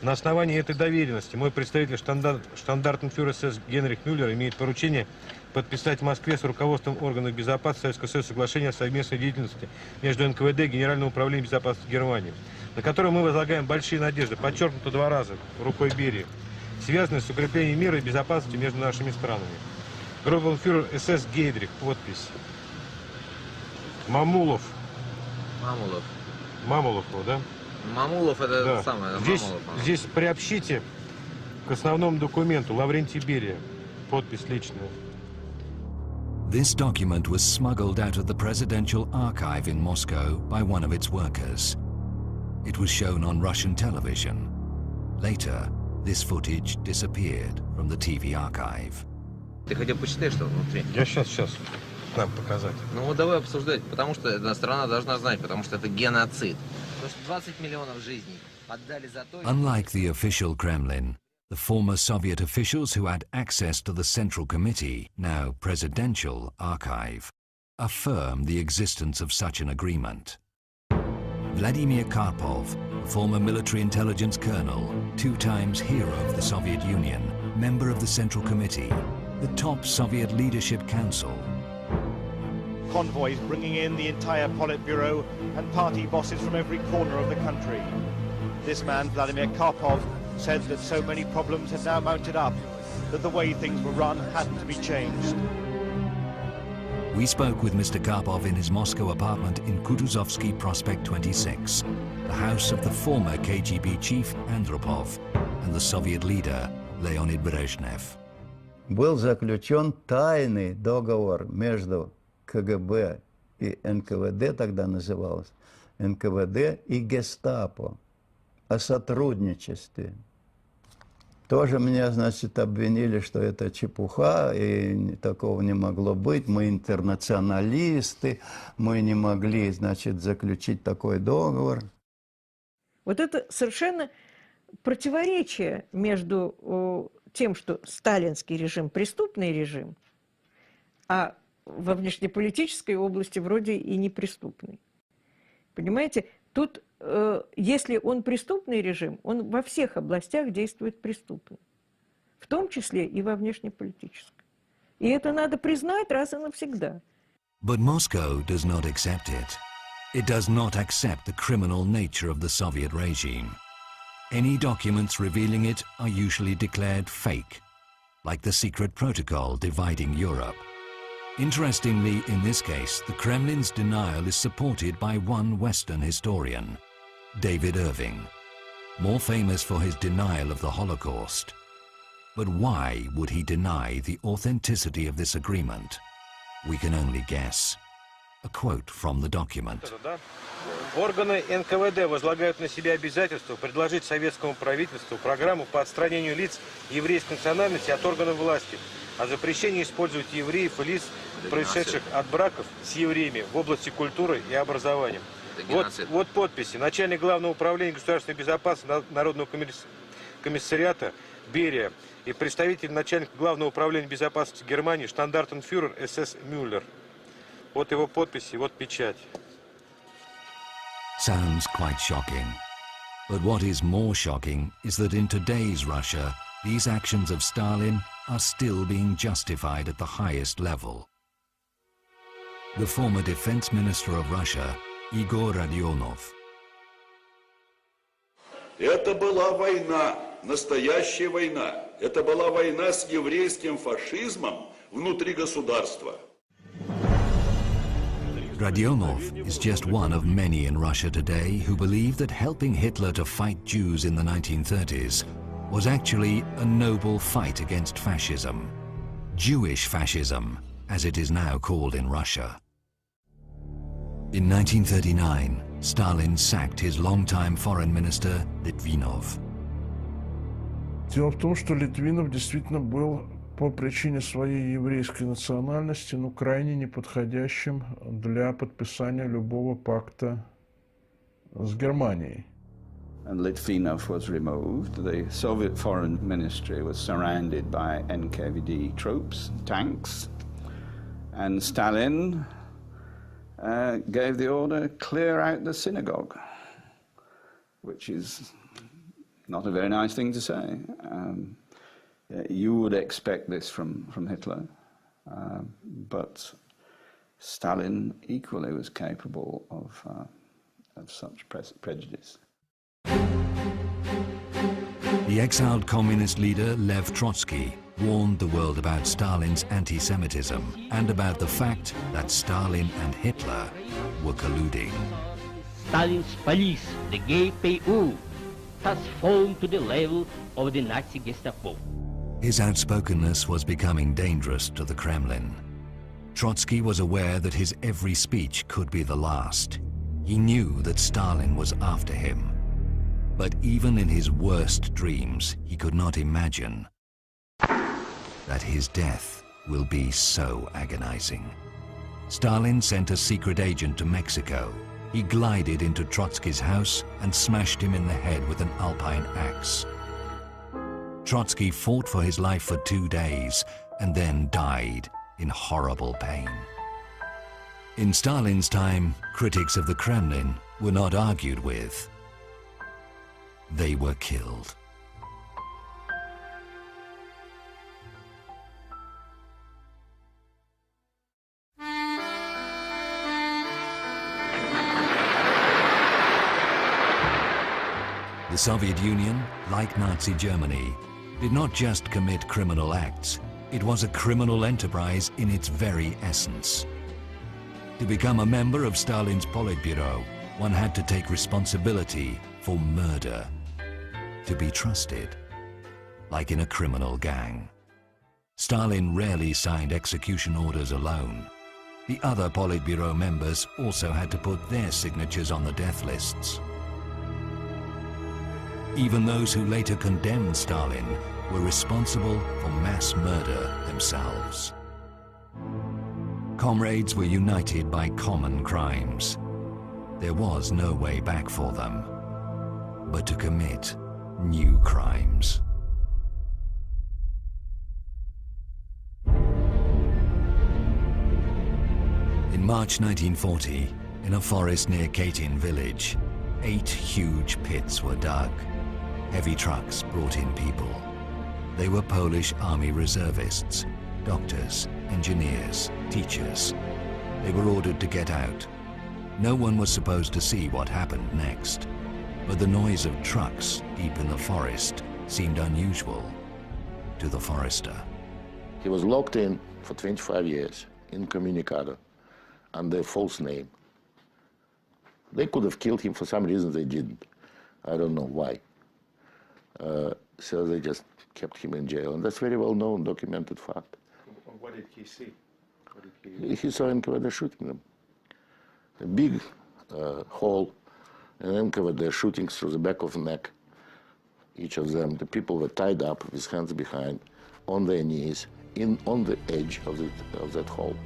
На основании этой доверенности мой представитель штандартенфюрер СС Генрих Мюллер имеет поручение подписать в Москве с руководством органов безопасности Советского Союза соглашение о совместной деятельности между НКВД и Генеральным управлением безопасности Германии, на которое мы возлагаем большие надежды, подчеркнуто 2 раза рукой Берии, связанные с укреплением мира и безопасности между нашими странами. Группенфюрер СС Гейдрих, подпись. Мамулов. Мамулов, да? Мамулов это да. самое. Здесь приобщите к основному документу Лаврентий Берия. Подпись личная. This document was smuggled out of the presidential archive in Moscow by one of its workers. It was shown on Russian television. Later, this footage disappeared from the TV archive. Ты хотел почитать, что внутри? Я сейчас нам показать. Ну вот давай обсуждать, потому что эта страна должна знать, потому что это геноцид. Потому что 20 миллионов жизней отдали за то... Unlike the official Kremlin, the former Soviet officials who had access to the Central Committee, now Presidential Archive, affirm the existence of such an agreement. Vladimir Karpov, a former military intelligence colonel, 2 times hero of the Soviet Union, member of the Central Committee, the top Soviet Leadership Council. Convoys bringing in the entire Politburo and party bosses from every corner of the country. This man, Vladimir Karpov, said that so many problems had now mounted up that the way things were run had to be changed. We spoke with Mr. Karpov in his Moscow apartment in Kutuzovsky Prospect 26, the house of the former KGB chief Andropov. and the Soviet leader, Leonid Brezhnev. Был заключен тайный договор между КГБ и НКВД, тогда называлось НКВД, и Гестапо о сотрудничестве. Тоже меня, значит, обвинили, что это чепуха, и такого не могло быть. Мы интернационалисты, мы не могли, значит, заключить такой договор. Вот это совершенно противоречие между тем, что сталинский режим – преступный режим, а во внешнеполитической области вроде и не преступный. Понимаете, тут, если он преступный режим, он во всех областях действует преступно, в том числе и во внешнеполитической. И это надо признать раз и навсегда. But Moscow does not accept it. It does not accept the criminal nature of the Soviet regime. Any documents revealing it are usually declared fake, like the secret protocol dividing Europe. Interestingly, in this case, the Kremlin's denial is supported by one Western historian, David Irving, more famous for his denial of the Holocaust. But why would he deny the authenticity of this agreement? We can only guess. A quote from the document. Органы НКВД возлагают на себя обязательство предложить советскому правительству программу по отстранению лиц еврейской национальности от органов власти, о запрещении использовать евреев и лиц, происшедших от браков с евреями в области культуры и образования. Вот подписи. Начальник Главного управления государственной безопасности Народного комиссариата Берия и представитель начальника Главного управления безопасности Германии штандартенфюрер СС Мюллер. Вот его подписи, вот печать. Sounds quite shocking. But what is more shocking is that in today's Russia, these actions of Stalin are still being justified at the highest level. The former defense minister of Russia, Igor Rodionov. Это была война, настоящая война. Это была война с еврейским фашизмом внутри государства. Rodionov is just one of many in Russia today who believe that helping Hitler to fight Jews in the 1930s was actually a noble fight against fascism. Jewish fascism, as it is now called in Russia. In 1939, Stalin sacked his longtime foreign minister, Litvinov. Дело в том, что Литвинов действительно был по причине своей еврейской национальности, крайне неподходящим для подписания любого пакта с Германией. And Litvinov was removed. The Soviet Foreign Ministry was surrounded by NKVD troops, tanks, and Stalin gave the order, clear out the synagogue, which is not a very nice thing to say. You would expect this from Hitler, but Stalin equally was capable of such prejudice. The exiled communist leader Lev Trotsky warned the world about Stalin's anti-Semitism and about the fact that Stalin and Hitler were colluding. Stalin's police, the GPU, has fallen to the level of the Nazi Gestapo. His outspokenness was becoming dangerous to the Kremlin. Trotsky was aware that his every speech could be the last. He knew that Stalin was after him. But even in his worst dreams, he could not imagine that his death will be so agonizing. Stalin sent a secret agent to Mexico. He glided into Trotsky's house and smashed him in the head with an alpine axe. Trotsky fought for his life for 2 days and then died in horrible pain. In Stalin's time, critics of the Kremlin were not argued with. They were killed. The Soviet Union, like Nazi Germany, did not just commit criminal acts, it was a criminal enterprise in its very essence. To become a member of Stalin's Politburo, one had to take responsibility for murder. To be trusted, like in a criminal gang. Stalin rarely signed execution orders alone. The other Politburo members also had to put their signatures on the death lists. Even those who later condemned Stalin were responsible for mass murder themselves. Comrades were united by common crimes. There was no way back for them, but to commit new crimes. In March 1940, in a forest near Katyn village, 8 huge pits were dug. Heavy trucks brought in people. They were Polish army reservists, doctors, engineers, teachers. They were ordered to get out. No one was supposed to see what happened next, but the noise of trucks deep in the forest seemed unusual to the forester. He was locked in for 25 years, incommunicado, under a false name. They could have killed him. For some reason they didn't. I don't know why. So they just kept him in jail, and that's very well known, documented fact. What did he see? He saw NKVD shooting them. A big hole, and NKVD shooting through the back of the neck. Each of them, the people were tied up with hands behind, on their knees, on the edge of that hole.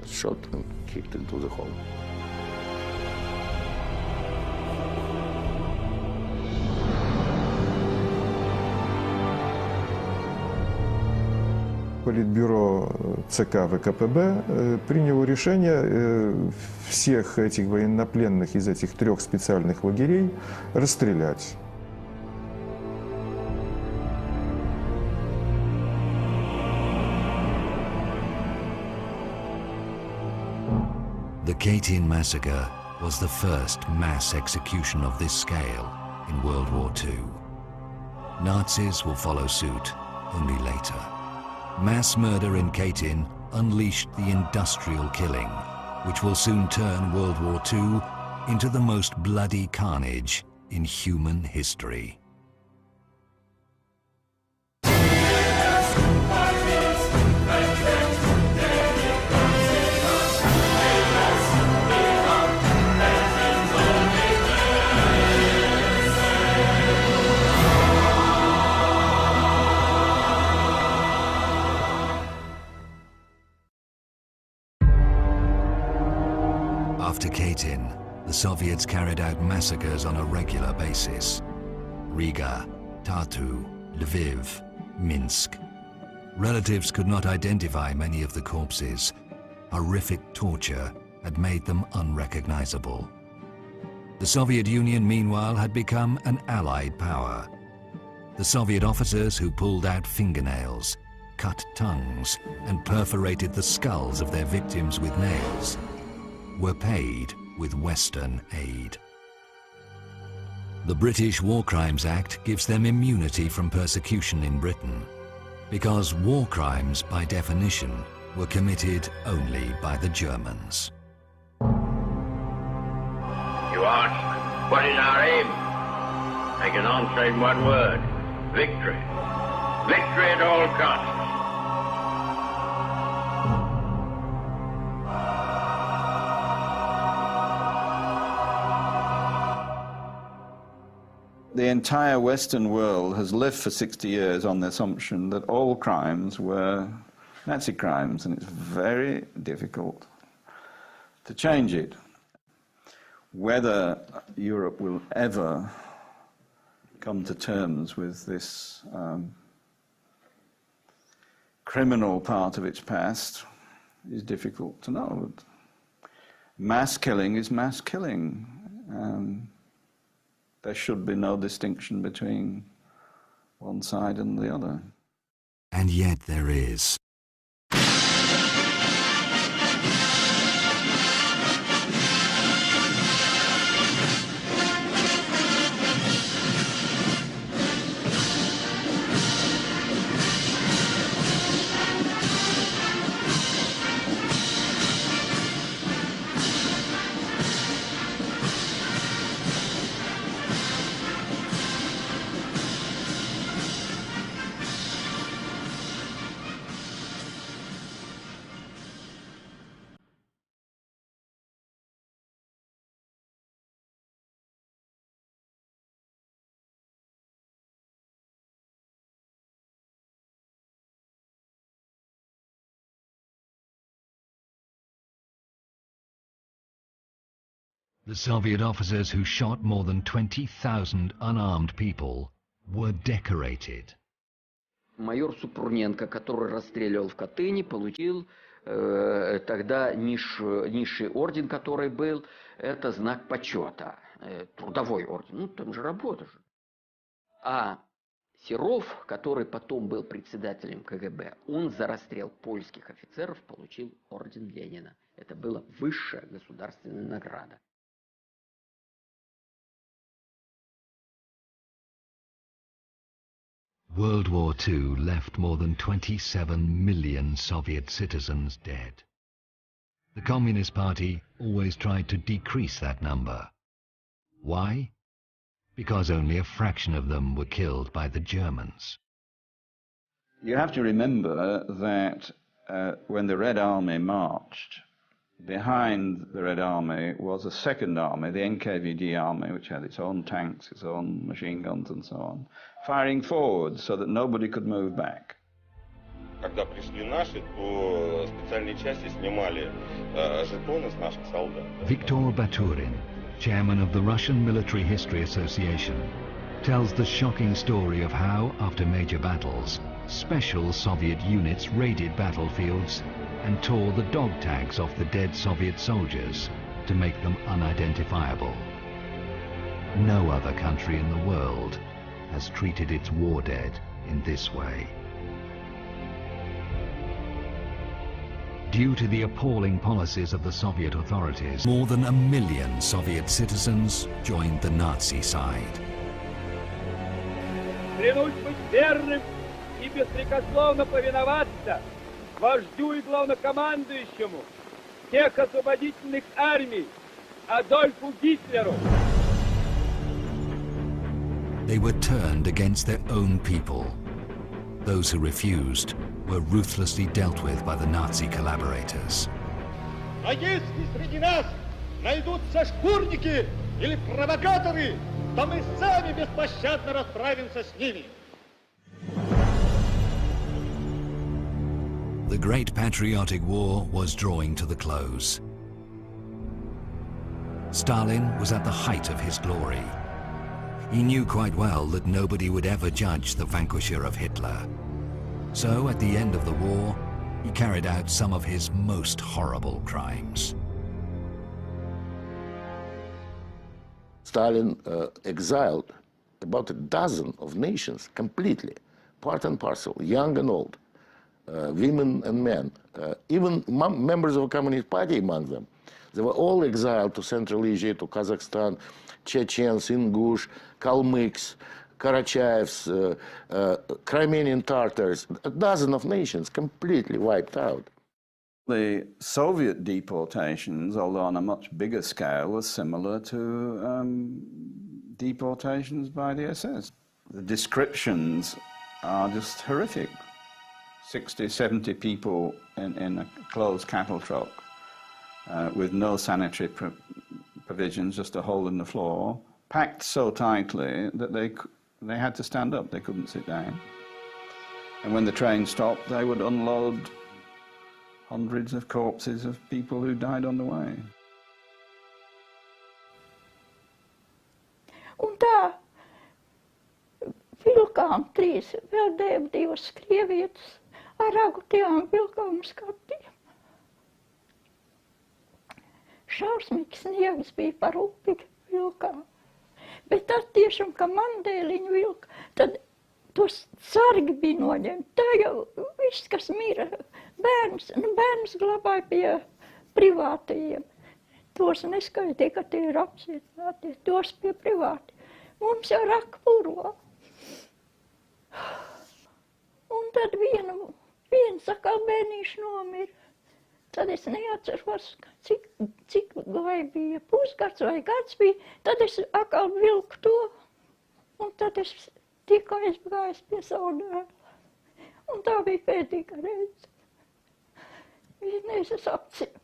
Shot and kicked into the hole. Политбюро ЦК ВКПБ приняло решение всех этих военнопленных из этих 3 специальных лагерей расстрелять. The Katyn massacre was the first mass execution of this scale in World War II. Nazis will follow suit only later. Mass murder in Katyn unleashed the industrial killing, which will soon turn World War II into the most bloody carnage in human history. After Katyn, the Soviets carried out massacres on a regular basis. Riga, Tartu, Lviv, Minsk. Relatives could not identify many of the corpses. Horrific torture had made them unrecognizable. The Soviet Union, meanwhile, had become an allied power. The Soviet officers who pulled out fingernails, cut tongues, and perforated the skulls of their victims with nails were paid with Western aid. The British War Crimes Act gives them immunity from persecution in Britain, because war crimes, by definition, were committed only by the Germans. You ask, what is our aim? I can answer in one word: victory. Victory at all costs. The entire Western world has lived for 60 years on the assumption that all crimes were Nazi crimes, and it's very difficult to change it. Whether Europe will ever come to terms with this criminal part of its past is difficult to know. Mass killing is mass killing. There should be no distinction between one side and the other. And yet there is. The Soviet officers who shot more than 20,000 unarmed people were decorated. Майор Супруненко, который расстреливал в Катыни, получил тогда низший орден, который был, это знак почета, трудовой орден. Ну, там же работа же. А Серов, который потом был председателем КГБ, он за расстрел польских офицеров получил орден Ленина. Это была высшая государственная награда. World War II left more than 27 million Soviet citizens dead. The Communist Party always tried to decrease that number. Why? Because only a fraction of them were killed by the Germans. You have to remember that when the Red Army marched, behind the Red Army was a second army, the NKVD army, which had its own tanks, its own machine guns and so on, firing forward so that nobody could move back. Когда пришли наши, то специальные части снимали жетоны с наших солдат. Viktor Baturin, chairman of the Russian Military History Association, tells the shocking story of how, after major battles, special Soviet units raided battlefields and tore the dog tags off the dead Soviet soldiers to make them unidentifiable. No other country in the world has treated its war dead in this way. Due to the appalling policies of the Soviet authorities, more than 1 million Soviet citizens joined the Nazi side. Клянусь быть верным и беспрекословно повиноваться вождю и главнокомандующему всех освободительных армий Адольфу Гитлеру. They were turned against their own people. Those who refused were ruthlessly dealt with by the Nazi collaborators. А если среди нас найдутся шкурники или провокаторы, то мы сами беспощадно расправимся с ними. The Great Patriotic War was drawing to the close. Stalin was at the height of his glory. He knew quite well that nobody would ever judge the vanquisher of Hitler. So, at the end of the war, he carried out some of his most horrible crimes. Stalin exiled about a dozen of nations completely, part and parcel, young and old, women and men, even members of the Communist Party among them. They were all exiled to Central Asia, to Kazakhstan, Chechens, Ingush, Kalmyks, Karachaevs, Crimean Tatars, a dozen of nations completely wiped out. The Soviet deportations, although on a much bigger scale, were similar to deportations by the SS. The descriptions are just horrific. 60, 70 people in a closed cattle truck with no sanitary provisions, just a hole in the floor, packed so tightly that they had to stand up, they couldn't sit down. And when the train stopped, they would unload hundreds of corpses of people who died on the way. Un tā vilkām vēl divas krievietes ar ragutiem vilkām skatiem. Šausmīgs sniegs bija par upi vilkām. Bet tad tiešām, ka mandēliņu vilka, tad tos sargi bija noņemti. Tā jau viss, kas mira, bērns glabāja pie privātajiem. Tos neskaitīja, ka tie ir apcietināti, tos pie privāti. Mums jau raka purvā. Un tad viens atkal bērnīši nomira. Tad es neatceros, cik vai bija pusgads vai gads bija. Tad es atkal vilku to. Un tad es tikai aizgājis pie savu dēlu. Un tā bija pēdīga reize. Vienreiz es apcietu.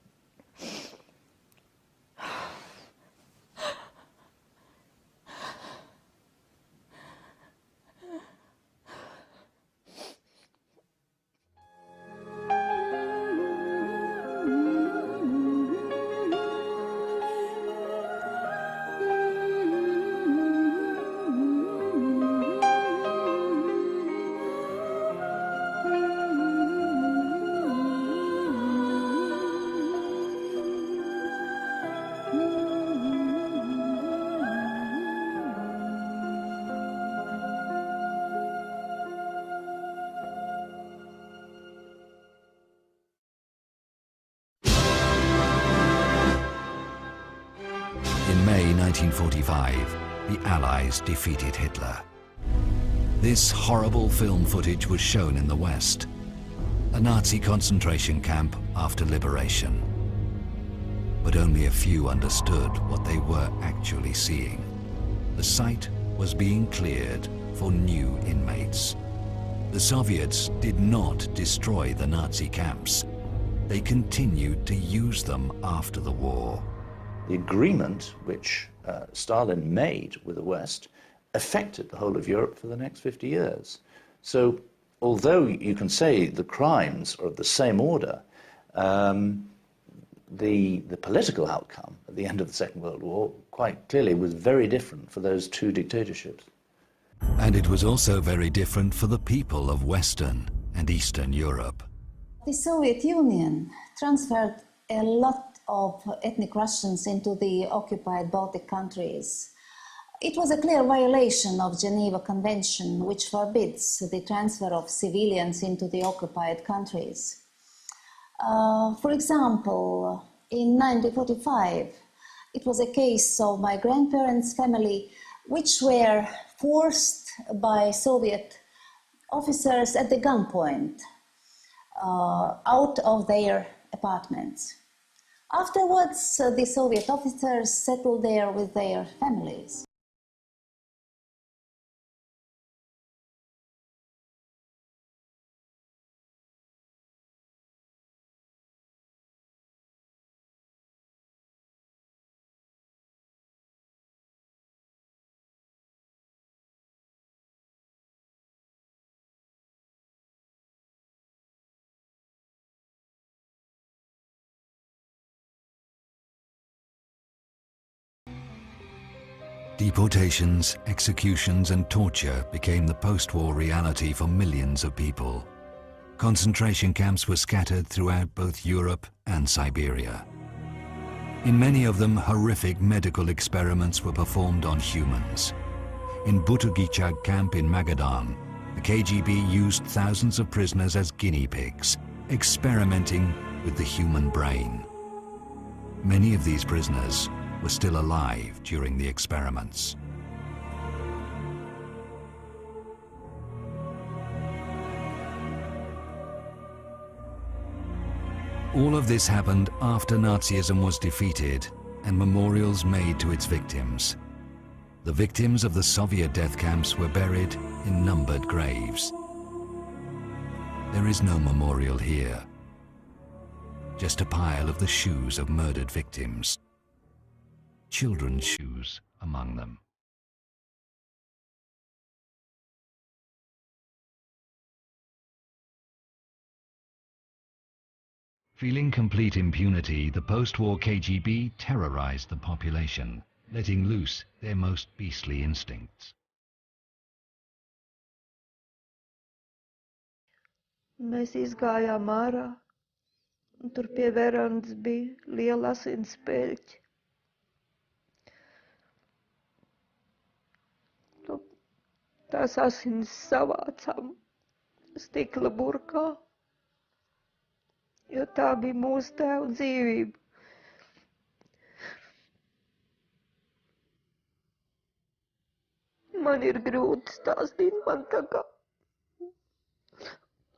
1945, the Allies defeated Hitler. This horrible film footage was shown in the West, a Nazi concentration camp after liberation. But only a few understood what they were actually seeing. The site was being cleared for new inmates. The Soviets did not destroy the Nazi camps. They continued to use them after the war. The agreement which Stalin made with the West affected the whole of Europe for the next 50 years. So although you can say the crimes are of the same order, the political outcome at the end of the Second World War quite clearly was very different for those two dictatorships. And it was also very different for the people of Western and Eastern Europe. The Soviet Union transferred a lot of ethnic Russians into the occupied Baltic countries. It was a clear violation of Geneva Convention, which forbids the transfer of civilians into the occupied countries. For example, in 1945, it was a case of my grandparents' family, which were forced by Soviet officers at the gunpoint out of their apartments. Afterwards, the Soviet officers settled there with their families. Deportations, executions and torture became the post-war reality for millions of people. Concentration camps were scattered throughout both Europe and Siberia. In many of them, horrific medical experiments were performed on humans. In Butugichag camp in Magadan, the KGB used thousands of prisoners as guinea pigs, experimenting with the human brain. Many of these prisoners were still alive during the experiments. All of this happened after Nazism was defeated and memorials made to its victims. The victims of the Soviet death camps were buried in numbered graves. There is no memorial here, just a pile of the shoes of murdered victims. Children's shoes among them. Feeling complete impunity, the post-war KGB terrorized the population, letting loose their most beastly instincts. Mēs izgājām ārā, un tur pie verandas bija liela asins peļķe. Tās asinis savācām stikla burkā, jo tā bija mūsu tēva dzīvība. Man ir grūti stāstīt,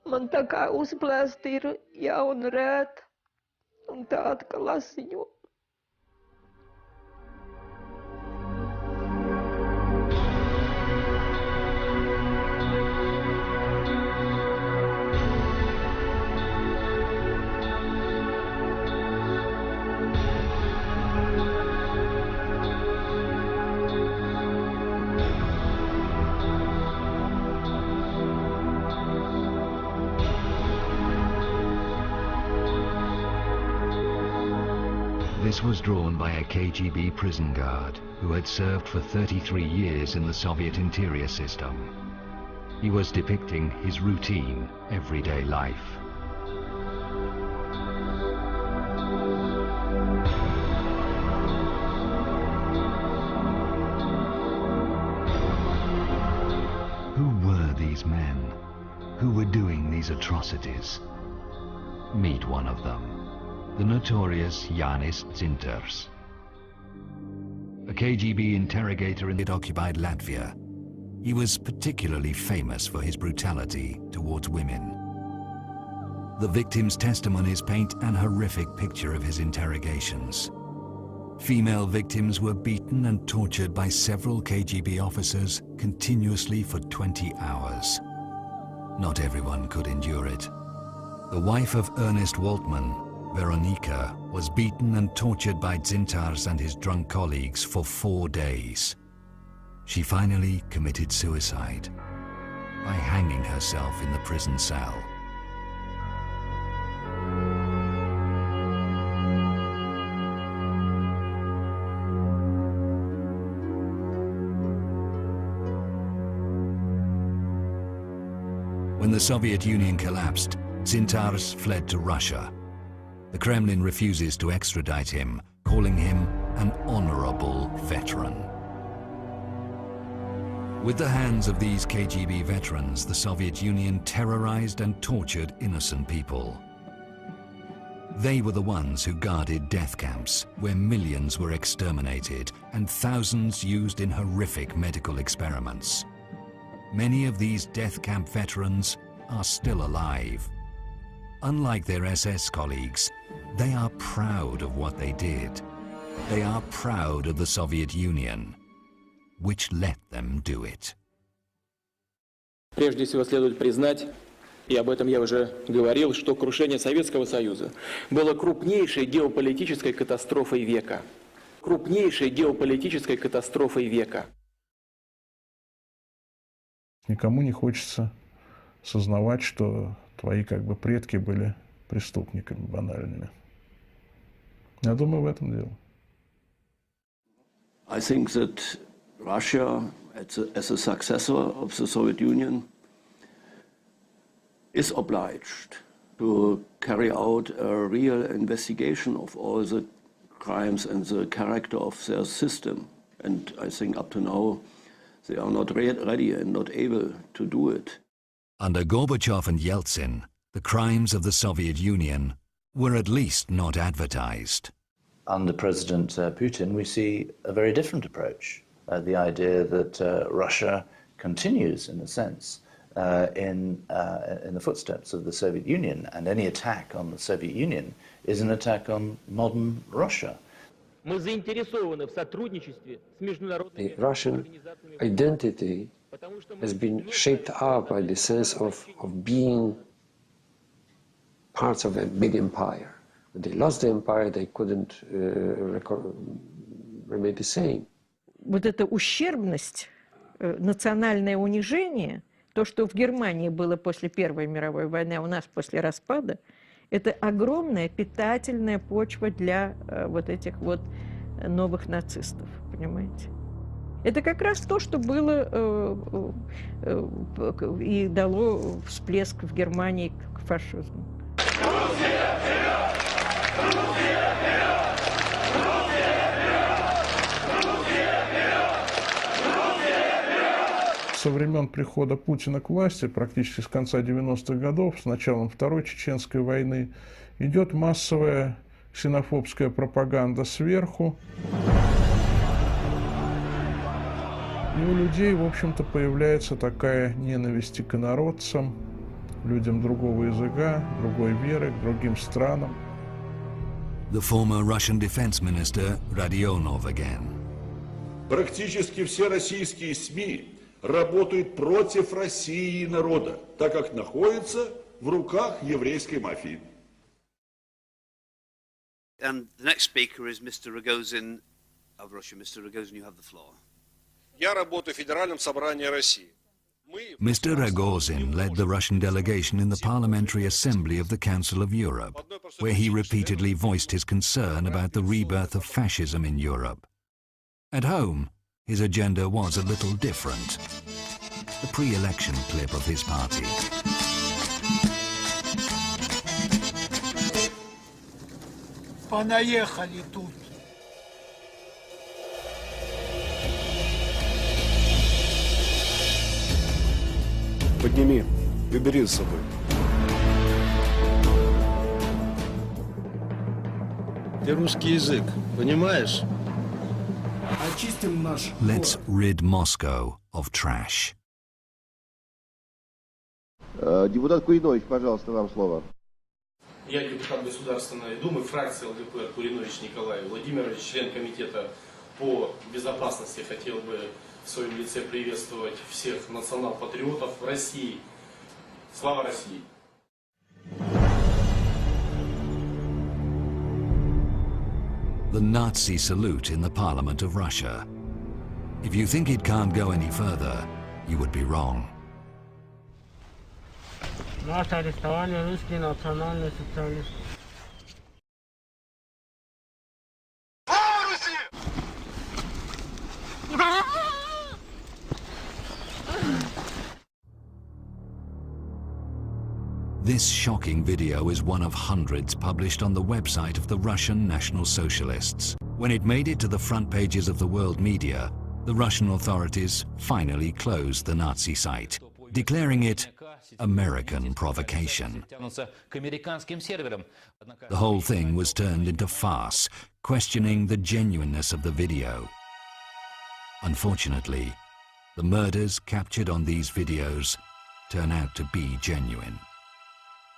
man tā kā uzplēsta ir jauna rēta un tāda, ka lasiņo. This was drawn by a KGB prison guard who had served for 33 years in the Soviet interior system. He was depicting his routine, everyday life. Who were these men? Who were doing these atrocities? Meet one of them. The notorious Yanis Dzinters. a KGB interrogator in occupied Latvia. He was particularly famous for his brutality towards women. The victims' testimonies paint an horrific picture of his interrogations. Female victims were beaten and tortured by several KGB officers continuously for 20 hours. Not everyone could endure it. The wife of Ernest Waltman, Veronika, was beaten and tortured by Dzintars and his drunk colleagues for 4 days. She finally committed suicide by hanging herself in the prison cell. When the Soviet Union collapsed, Dzintars fled to Russia. The Kremlin refuses to extradite him, calling him an honorable veteran. With the hands of these KGB veterans, the Soviet Union terrorized and tortured innocent people. They were the ones who guarded death camps, where millions were exterminated and thousands used in horrific medical experiments. Many of these death camp veterans are still alive. Unlike their SS colleagues, they are proud of what they did. They are proud of the Soviet Union, which let them do it. Прежде всего следует признать, и об этом я уже говорил, что крушение Советского Союза было крупнейшей геополитической катастрофой века. Крупнейшей геополитической катастрофой века. Никому не хочется сознавать, что твои предки были преступниками банальными. Я думаю, в этом дело. I think that Russia, as a successor of the Soviet Union, is obliged to carry out a real investigation of all the crimes and the character of their system. And I think up to now, they are not ready and not able to do it. Under Gorbachev and Yeltsin, the crimes of the Soviet Union were at least not advertised. Under President Putin, we see a very different approach. The idea that Russia continues, in a sense, in the footsteps of the Soviet Union, and any attack on the Soviet Union is an attack on modern Russia. The Russian identity has been shaped up by the sense of being parts of a big empire. When they lost the empire, they couldn't remain the same. Вот эта ущербность, национальное унижение, то, что в Германии было после Первой мировой войны, а у нас после распада, это огромная питательная почва для вот этих вот новых нацистов, понимаете? Это как раз то, что было и дало всплеск в Германии к фашизму. Со времен прихода Путина к власти, практически с конца 90-х годов, с началом Второй Чеченской войны, идет массовая ксенофобская пропаганда сверху. И у людей, в общем-то, появляется такая ненависть к инородцам, людям другого языка, другой веры, к другим странам. The former Russian defense minister Rodionov again. Практически все российские СМИ работают против России и народа, так как находятся в руках еврейской мафии. And the next speaker is Mr. Rogozin of Russia. Mr. Rogozin, you have the floor. Я работаю в Федеральном собрании России. Mr. Rogozin led the Russian delegation in the Parliamentary Assembly of the Council of Europe, where he repeatedly voiced his concern about the rebirth of fascism in Europe. At home, his agenda was a little different. The pre-election clip of his party. Понаехали тут. Подними и бери с собой. Ты русский язык, понимаешь? Let's rid Moscow of trash. Депутат Куринович, пожалуйста, вам слово. Я депутат Государственной Думы, фракции ЛДПР Куринович Николай Владимирович, член комитета по безопасности. Хотел бы в своем лице приветствовать всех национал-патриотов в России. Слава России! The Nazi salute in the Parliament of Russia. If you think it can't go any further, you would be wrong. Нас арестовали русские национальные социалисты. This shocking video is one of hundreds published on the website of the Russian National Socialists. When it made it to the front pages of the world media, the Russian authorities finally closed the Nazi site, declaring it American provocation. The whole thing was turned into farce, questioning the genuineness of the video. Unfortunately, the murders captured on these videos turn out to be genuine.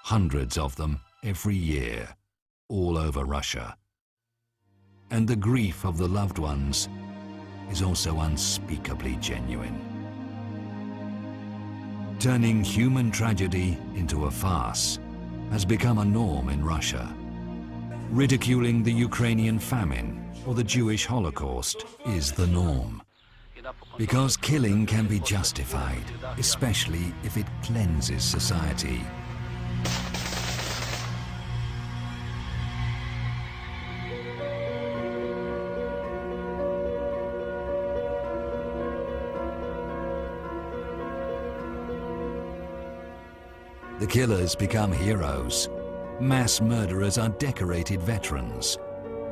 Hundreds of them every year, all over Russia. And the grief of the loved ones is also unspeakably genuine. Turning human tragedy into a farce has become a norm in Russia. Ridiculing the Ukrainian famine or the Jewish Holocaust is the norm. Because killing can be justified, especially if it cleanses society. The killers become heroes. Mass murderers are decorated veterans.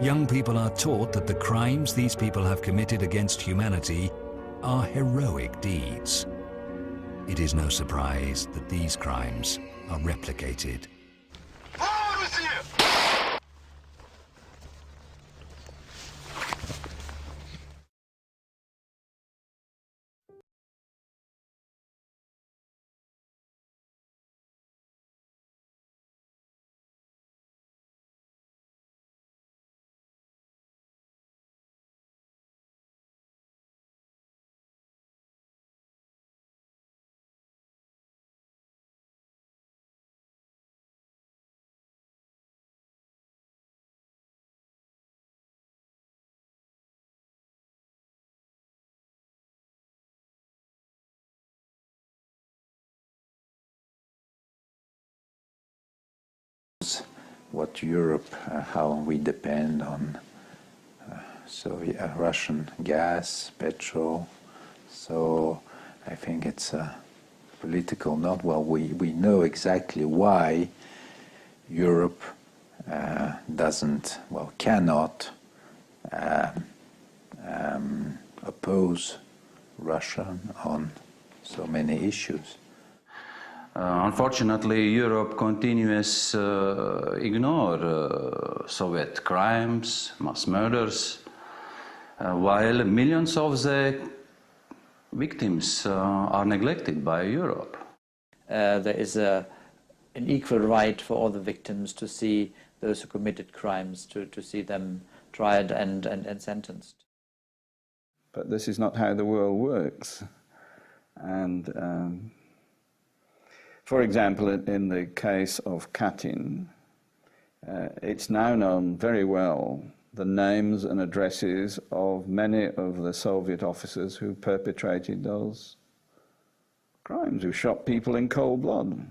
Young people are taught that the crimes these people have committed against humanity are heroic deeds. It is no surprise that these crimes are replicated. What Europe, how we depend on Russian gas, petrol. So I think it's a political note. Well, we know exactly why Europe cannot oppose Russia on so many issues. Unfortunately, Europe continues ignore Soviet crimes, mass murders, while millions of the victims are neglected by Europe. There is an equal right for all the victims to see those who committed crimes, to see them tried and sentenced. But this is not how the world works. And for example, in the case of Katyn, it's now known very well the names and addresses of many of the Soviet officers who perpetrated those crimes, who shot people in cold blood.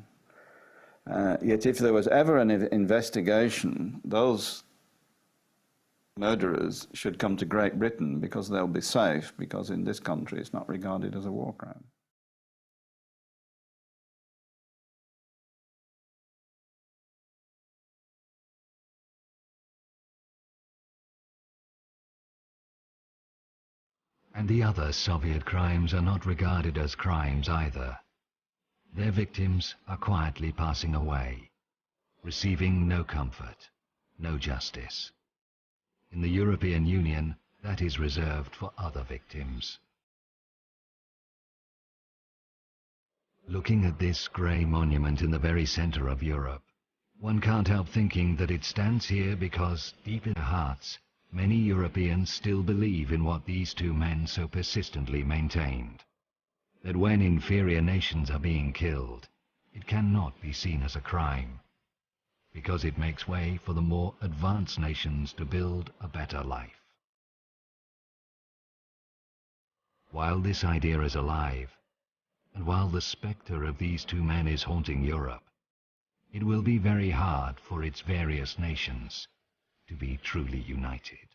Yet if there was ever an investigation, those murderers should come to Great Britain because they'll be safe, because in this country it's not regarded as a war crime. And the other Soviet crimes are not regarded as crimes either. Their victims are quietly passing away, receiving no comfort, no justice. In the European Union, that is reserved for other victims. Looking at this grey monument in the very center of Europe, one can't help thinking that it stands here because, deep in their hearts, many Europeans still believe in what these two men so persistently maintained. That when inferior nations are being killed, it cannot be seen as a crime, because it makes way for the more advanced nations to build a better life. While this idea is alive, and while the spectre of these two men is haunting Europe, it will be very hard for its various nations to be truly united.